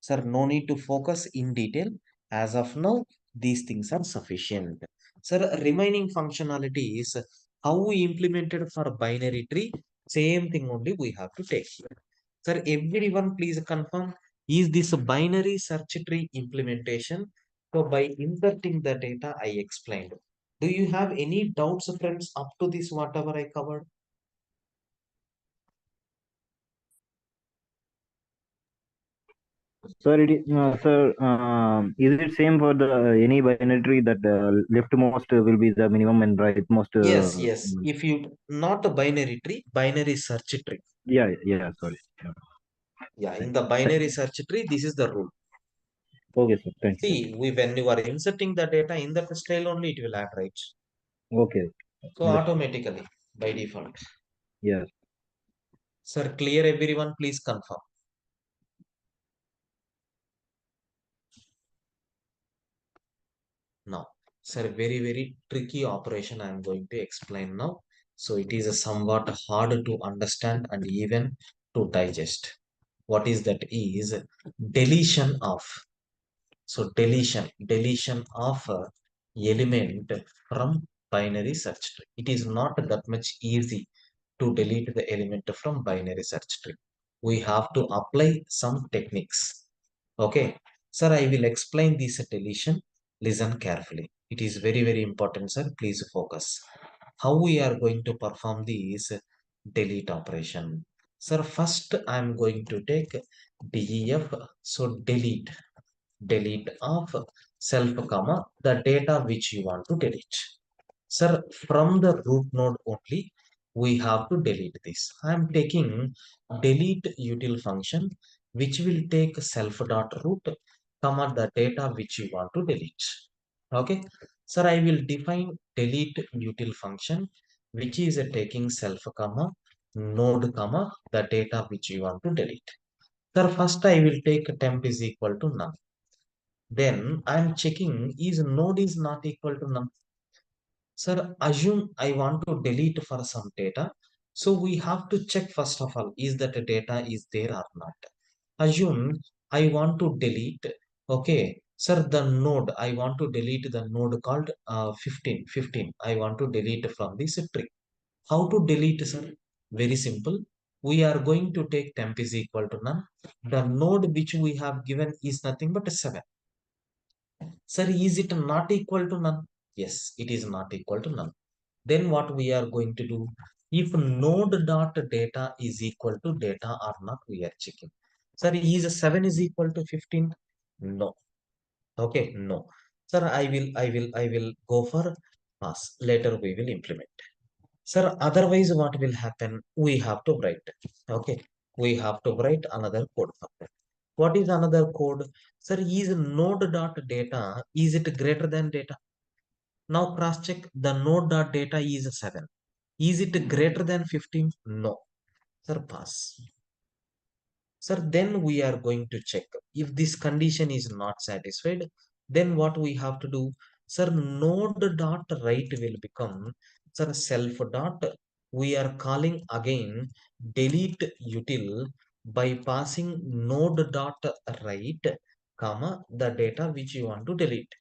Sir, no need to focus in detail. As of now, these things are sufficient. Sir, remaining functionality is how we implemented for binary tree. Same thing only we have to take here. Sir, everyone please confirm, is this a binary search tree implementation? So by inserting the data I explained, do you have any doubts friends up to this whatever I covered? Sir, is it same for the any binary tree that leftmost will be the minimum and rightmost? Yes, yes. If you not a binary tree, binary search tree. Yeah, yeah. Sorry. Yeah. Yeah, in the binary search tree, this is the rule. Okay, sir. Thank you. See, when you are inserting the data in that style only, it will add, right? Okay. So Understood. automatically by default. Yes. Sir, clear everyone, please confirm. Now, sir, very tricky operation I am going to explain now. So it is a somewhat hard to understand and even to digest. What is that is deletion of. So deletion of element from binary search tree. It is not that much easy to delete the element from binary search tree. We have to apply some techniques. Okay. Sir, I will explain this deletion. Listen carefully. It is very important, sir. Please focus. How we are going to perform this delete operation? Sir, first I am going to take def. So delete of self comma the data which you want to delete. Sir, from the root node only we have to delete this. I am taking delete util function which will take self dot root comma the data which you want to delete. Okay. Sir, I will define delete util function which is taking self comma node comma the data which you want to delete. Sir, first I will take temp is equal to none. Then I'm checking is node is not equal to none. Sir, assume I want to delete for some data. So we have to check first of all, is that data is there or not? Assume I want to delete, okay. Sir, the node, I want to delete the node called 15. I want to delete from this tree. How to delete, sir? Very simple. We are going to take temp is equal to none. The node which we have given is nothing but 7. Sir, is it not equal to none? Yes, it is not equal to none. Then what we are going to do? If node dot data is equal to data or not, we are checking. Sir, is 7 is equal to 15? No. Okay, no. Sir, I will go for pass. Later we will implement. Sir, otherwise what will happen? We have to write. Okay, we have to write another code for that. What is another code? Sir, is node dot data, is it greater than data? Now cross check the node dot data is 7. Is it greater than 15? No. Sir, pass. Sir, then we are going to check. If this condition is not satisfied, then what we have to do? Sir, node dot write will become, sir, self dot. We are calling again delete util by passing node dot write, comma, the data which you want to delete.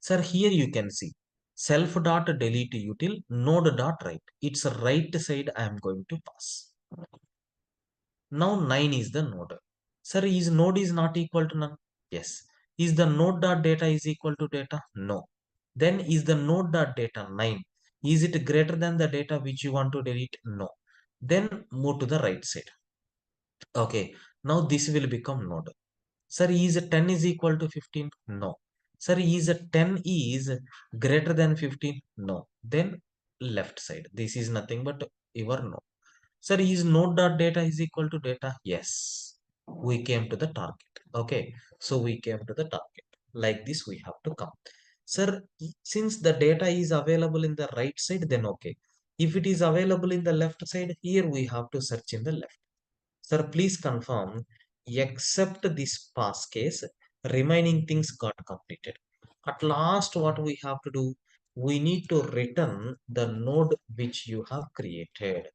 Sir, here you can see self dot delete util node dot write. It's right side I am going to pass. Now 9 is the node. Sir, is node is not equal to none? Yes. Is the node dot data is equal to data? No. Then is the node dot data 9? Is it greater than the data which you want to delete? No. Then move to the right side. Okay. Now this will become node. Sir, is 10 is equal to 15? No. Sir, is 10 is greater than 15? No. Then left side. This is nothing but your node. Sir, is node dot data is equal to data? Yes. We came to the target. Okay. So we came to the target. Like this, we have to come. Sir, since the data is available in the right side, then okay. If it is available in the left side, here we have to search in the left. Sir, please confirm, except this pass case, remaining things got completed. At last, what we have to do? We need to return the node which you have created.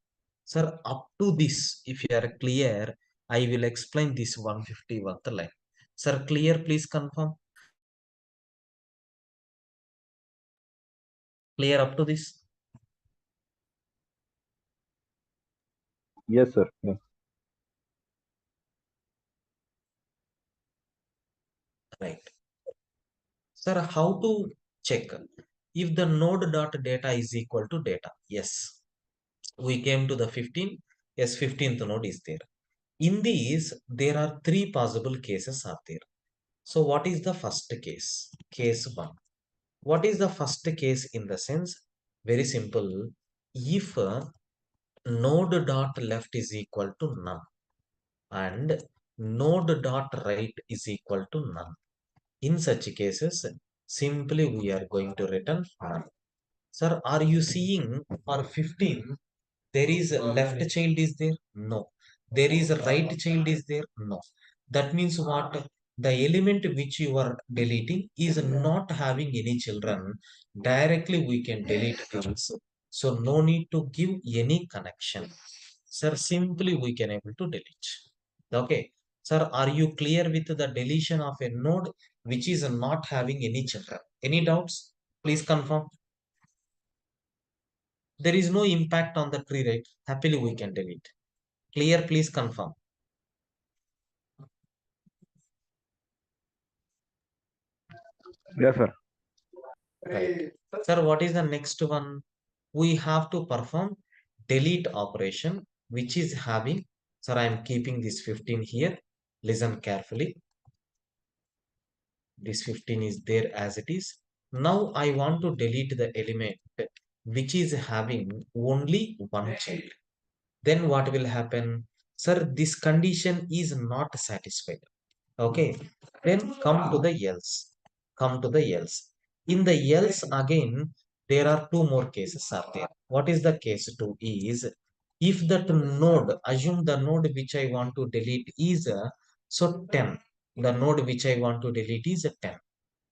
Sir, up to this, if you are clear, I will explain this 151th line. Sir, clear, please confirm. Clear up to this? Yes, sir. Yeah. Right. Sir, how to check if the node dot data is equal to data? Yes, we came to the 15. Yes, 15th node is there. In these, there are three possible cases are there. So what is the first case? Case 1. What is the first case in the sense? Very simple. If node dot left is equal to none and node dot right is equal to none. In such cases, simply we are going to return none. Sir, are you seeing for 15, there is a left child is there? No. There is a right child is there? No. That means what? The element which you are deleting is not having any children. Directly we can delete this. So no need to give any connection. Sir, simply we can able to delete. Okay. Sir, are you clear with the deletion of a node which is not having any children? Any doubts? Please confirm. There is no impact on the tree, right? Happily we can delete. Clear, please confirm. Yes, sir. Right. Sir, what is the next one? We have to perform delete operation, which is having, sir, I am keeping this 15 here. Listen carefully. This 15 is there as it is. Now I want to delete the element which is having only one child. Then what will happen? Sir, this condition is not satisfied. Okay, then come to the else. Come to the else. In the else again, there are two more cases are there. What is the case two is if that node, assume the node which I want to delete is so 10. The node which I want to delete is 10.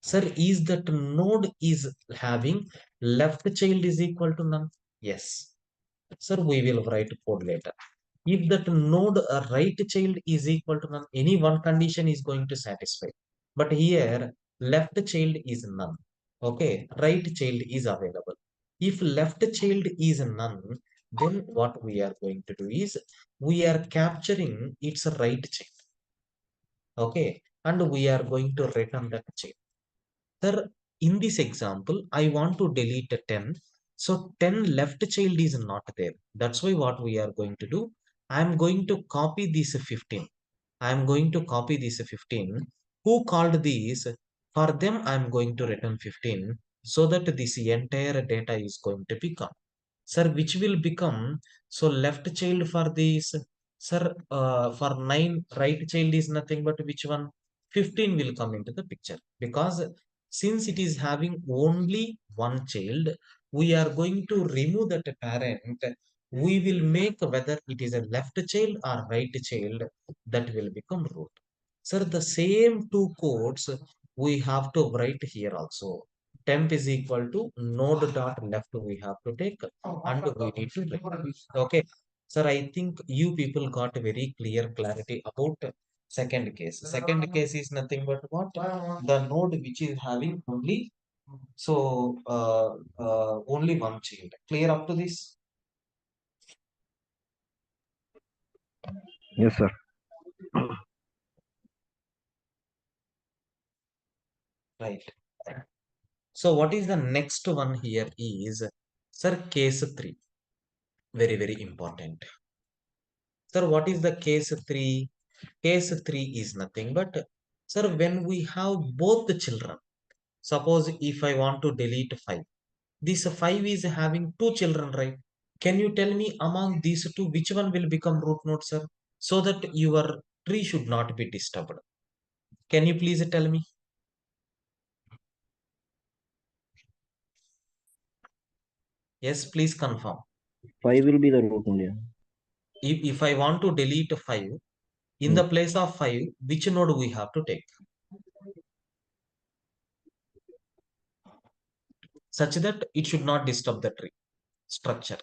Sir, is that node is having left child is equal to none? Yes. Sir, we will write code later. If that node right child is equal to none, any one condition is going to satisfy. But here left child is none. Okay, right child is available. If left child is none, then what we are going to do is we are capturing its right child. Okay, and we are going to return that child. Sir, in this example, I want to delete a 10. So 10 left child is not there. That's why what we are going to do, I am going to copy this 15. I am going to copy this 15. Who called these? For them, I am going to return 15 so that this entire data is going to be gone. Sir, which will become, so left child for this, sir, for 9, right child is nothing but which one? 15 will come into the picture because since it is having only one child, we are going to remove that parent. We will make whether it is a left child or right child that will become root. Sir, the same two codes we have to write here also. Temp is equal to node dot left we have to take and we need to write. Okay. Sir, I think you people got very clear clarity about second case. Second case is nothing but what? The node which is having only only one child. Clear up to this? Yes, sir. Right. So what is the next one here is, sir, case 3. Very, very important. Sir, what is the case 3? Case 3 is nothing but, sir, when we have both the children, suppose if I want to delete 5, this 5 is having two children, right? Can you tell me among these two, which one will become root node, sir? So that your tree should not be disturbed. Can you please tell me? Yes, please confirm. 5 will be the root only. If I want to delete 5, in Hmm. the place of 5, which node we have to take? Such that it should not disturb the tree structure.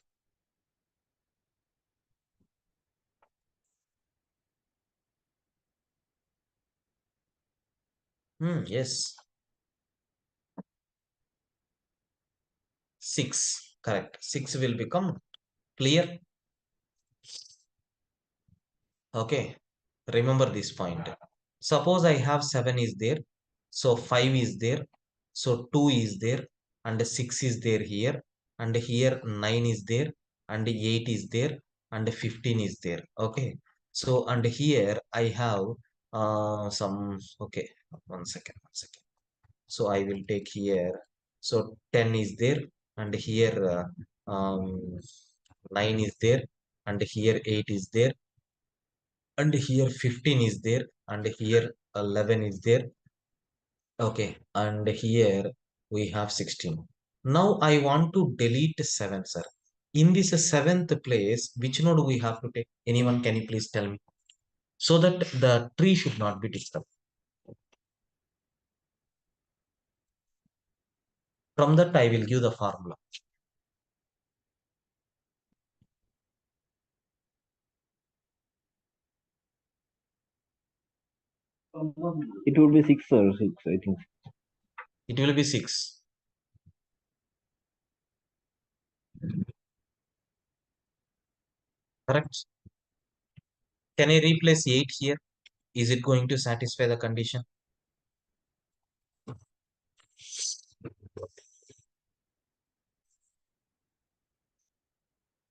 Yes. 6. Correct. 6 will become clear. Okay, remember this point. Suppose I have 7 is there, so 5 is there, so 2 is there, and 6 is there here, and here 9 is there, and 8 is there, and 15 is there. Okay, so and here I have some. Okay, one second, one second. So I will take here. So 10 is there, and here 9 is there, and here 8 is there, and here 15 is there, and here 11 is there. Okay, and here we have 16. Now I want to delete 7, sir. In this seventh place, which node we have to take? Anyone, can you please tell me? So that the tree should not be disturbed. From that, I will give the formula. It would be 6, I think. It will be 6. Correct? Can I replace 8 here? Is it going to satisfy the condition?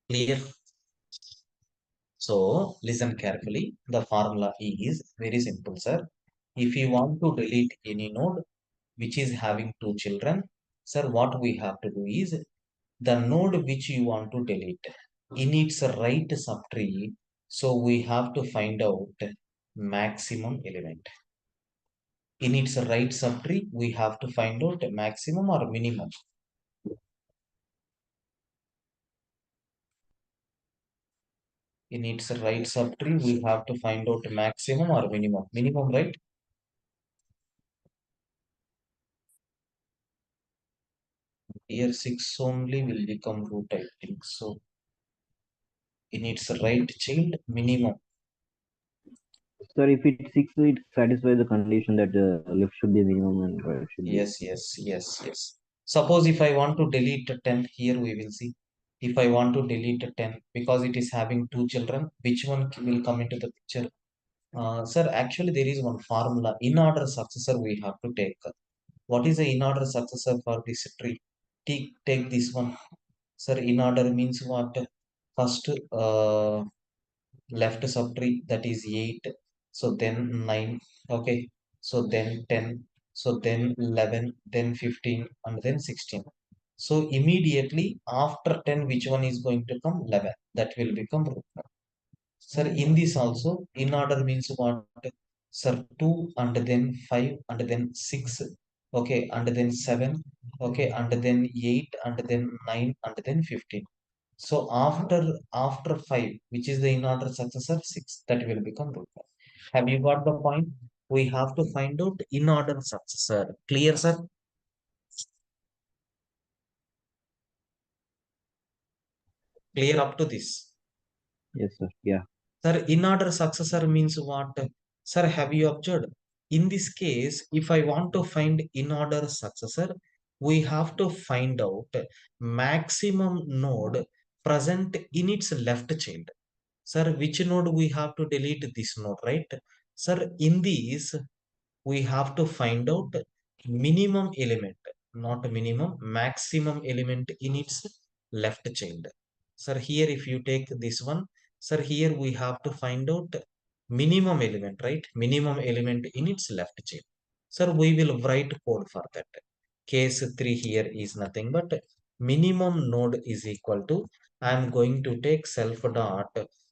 Clear? So listen carefully. The formula is very simple, sir. If you want to delete any node which is having two children, sir, what we have to do is the node which you want to delete in its right subtree. So we have to find out maximum element. In its right subtree, we have to find out maximum or minimum. In its right subtree, we have to find out maximum or minimum. Minimum, right? Here 6 only will become root, I think. So in its right child, minimum. Sir, if it's 6, it satisfies the condition that left should be minimum and right should be. Yes, yes, yes, yes. Suppose if I want to delete a 10, here we will see. If I want to delete a 10, because it is having two children, which one will come into the picture? Sir, actually there is one formula. In order successor we have to take. What is the in order successor for this tree? Take this one. Sir, in order means what? First, left subtree, that is 8, so then 9. Okay, so then 10, so then 11, then 15, and then 16. So immediately after 10, which one is going to come? 11. That will become root number. Sir, in this also, in order means what? Sir, 2, and then 5, and then 6, okay, and then 7, okay, and then 8, and then 9, and then 15. So after 5, which is the in order successor, 6, that will become root number. Have you got the point? We have to find out in order successor. Clear, sir? Clear up to this? Yes, sir. Yeah. Sir, in order successor means what? Sir, have you observed? In this case, if I want to find in order successor, we have to find out maximum node present in its left child. Sir, which node we have to delete? This node, right? Sir, in this, we have to find out minimum element, not minimum, maximum element in its left child. Sir, here if you take this one, sir, here we have to find out minimum element, right? Minimum element in its left child. Sir, we will write code for that. Case 3 here is nothing but minimum node is equal to, I am going to take self dot,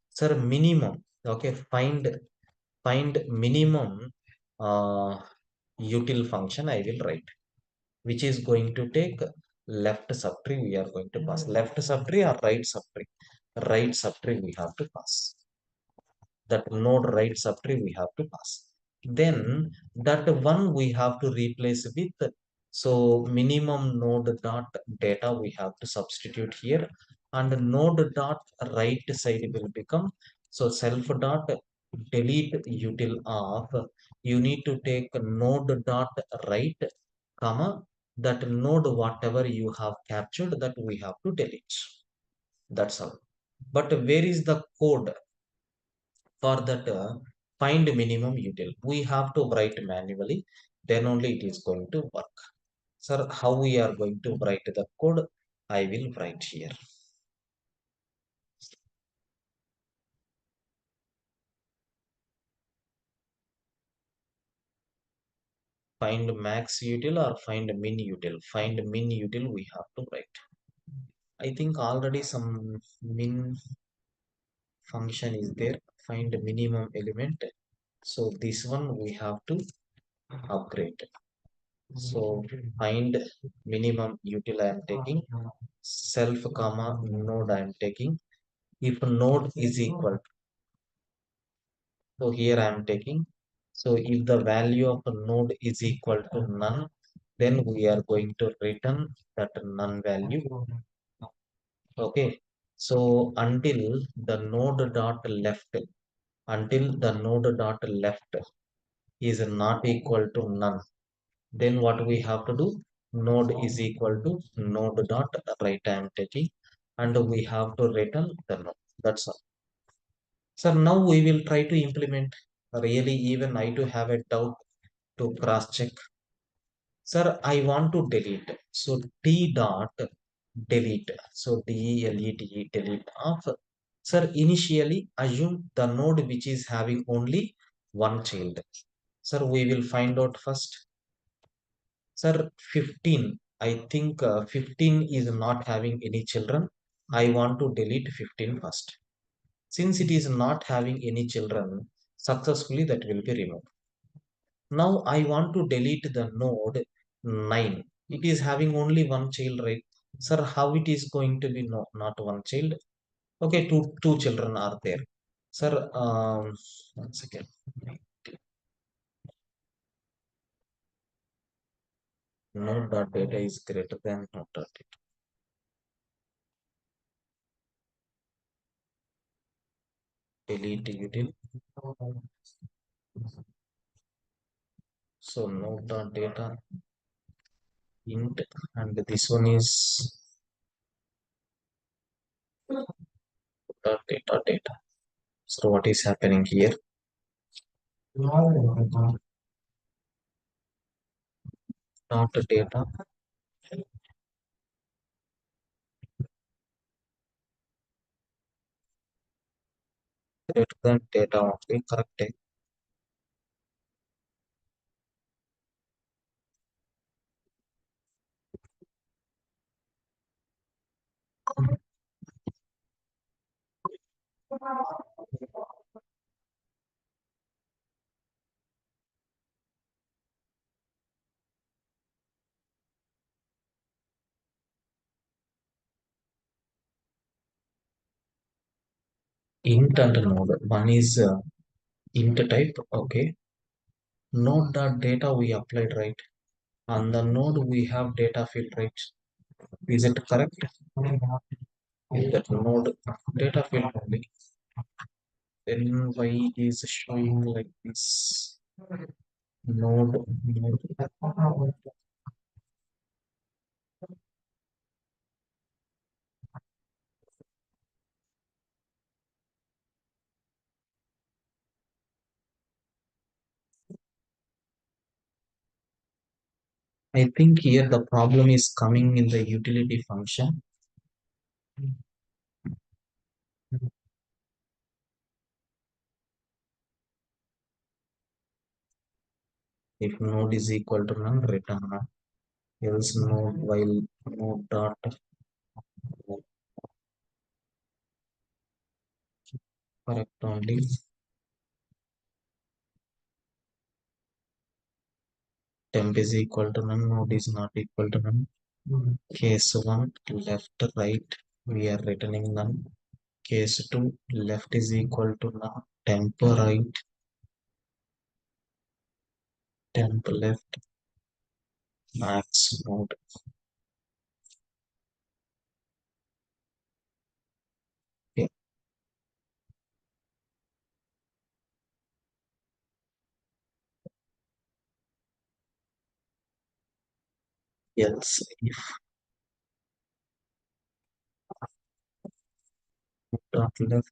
sir, minimum, okay, find minimum uh, util function I will write, which is going to take left subtree we are going to pass. Left subtree or right subtree? Right subtree we have to pass. That node right subtree we have to pass. Then that one we have to replace with, so minimum node dot data we have to substitute here, and node dot right side will become, so self dot delete util of, you need to take node dot right, comma, that node whatever you have captured, that we have to delete. That's all. But where is the code? For that, find minimum util. We have to write manually, then only it is going to work. Sir, how we are going to write the code? I will write here. Find max util or find min util. Find min util we have to write. I think already some min function is there. Find minimum element. So this one we have to upgrade. So find minimum util I am taking. Self comma node I am taking. If node is equal, so here I am taking. So if the value of a node is equal to none, then we are going to return that none value. Okay. So until the node dot left is not equal to none, then what we have to do? Node is equal to node dot right I am taking, and we have to return the node. That's all. So now we will try to implement. Really, even I do have a doubt to cross check. Sir, I want to delete. So T dot delete. So delete delete of. Sir, initially assume the node which is having only one child. Sir, we will find out first. Sir, 15. I think 15 is not having any children. I want to delete 15 first. Since it is not having any children, successfully that will be removed. Now I want to delete the node 9. It is having only one child, right? Sir, how it is going to be no, not one child? Okay, two children are there. Sir, 1 second. Node dot data is greater than node dot data. Delete util. So node dot data int, and this one is dot data data. So what is happening here? Not data greater than data only, correct? Int and node. One is int type, okay. Node dot data we applied, right? On the node we have data field, right? Is it correct? If that node data field only, then why it is showing like this? Node. I think here the problem is coming in the utility function. If node is equal to none, return none. Else node while node dot correct only. Temp is equal to none, node is not equal to none. Case 1, left, right, we are returning none. Case 2, left is equal to none. Temp right, temp left, max node. Okay. Else if dot left,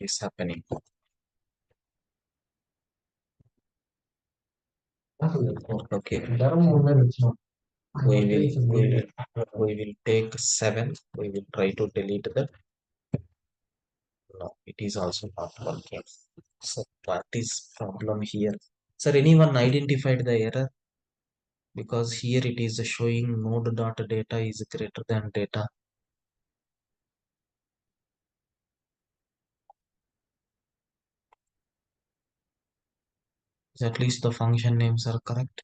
is happening. Okay. We will take 7. We will try to delete that. No, it is also not working. So what is problem here? Sir, anyone identified the error? Because here it is showing node dot data is greater than data. So at least the function names are correct.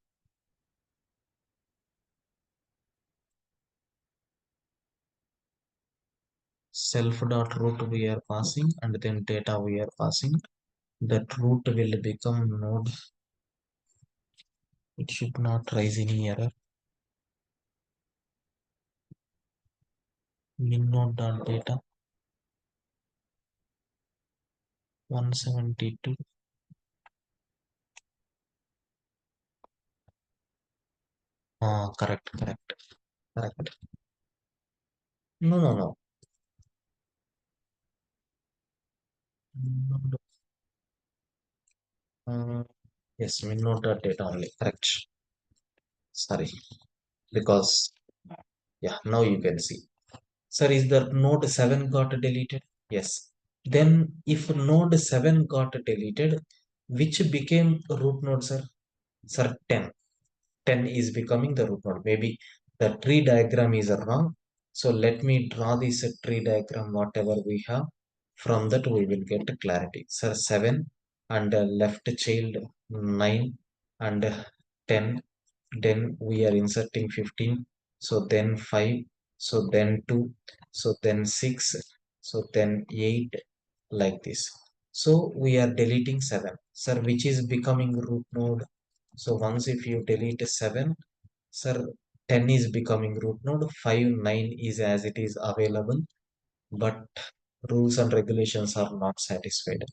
Self dot root we are passing and then data we are passing. That root will become node. It should not raise any error. Min node dot data 172. Correct. No. Node, yes, min node dot data only. Correct. Sorry, because yeah, now you can see. Sir, is the node 7 got deleted? Yes. Then if node 7 got deleted, which became root node, sir? Sir, 10. 10 is becoming the root node. Maybe the tree diagram is wrong. So let me draw this tree diagram, whatever we have. From that we will get clarity. Sir, 7 and left child 9 and 10. Then we are inserting 15. So then 5. So then 2. So then 6. So then 8, like this. So we are deleting 7. Sir, which is becoming root node? So once if you delete 7, sir, 10 is becoming root node, 5, 9 is as it is available, but rules and regulations are not satisfied.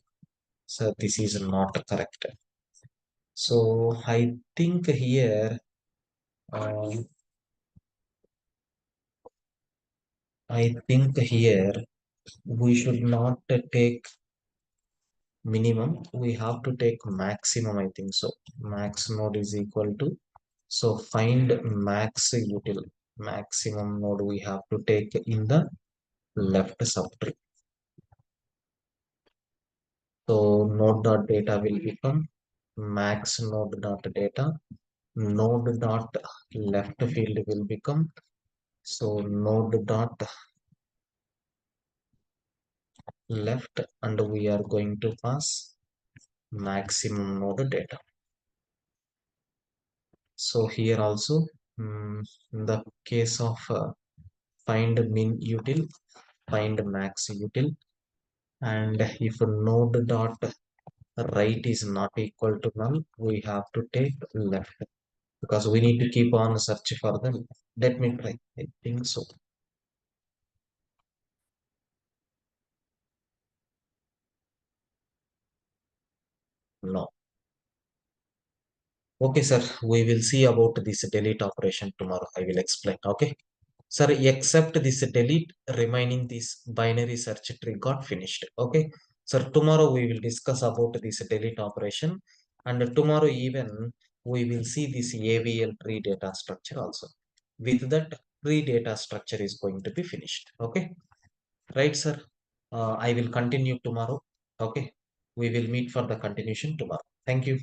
So this is not correct. So I think here, uh, we should not take minimum, we have to take maximum, I think so. Max node is equal to, so find max util, maximum node we have to take in the left subtree. So node dot data will become max node dot data, node dot left field will become, so node dot left, and we are going to pass maximum node data. So here also, in the case of find min util, find max util, and if node dot right is not equal to null, we have to take left, because we need to keep on search for them. Let me try. I think so. No. Okay, sir. We will see about this delete operation tomorrow. I will explain. Okay. Sir, except this delete, remaining this binary search tree got finished. Okay. Sir, tomorrow we will discuss about this delete operation. And tomorrow even we will see this AVL tree data structure also. With that, tree data structure is going to be finished. Okay. Right, sir. I will continue tomorrow. Okay. We will meet for the continuation tomorrow. Thank you.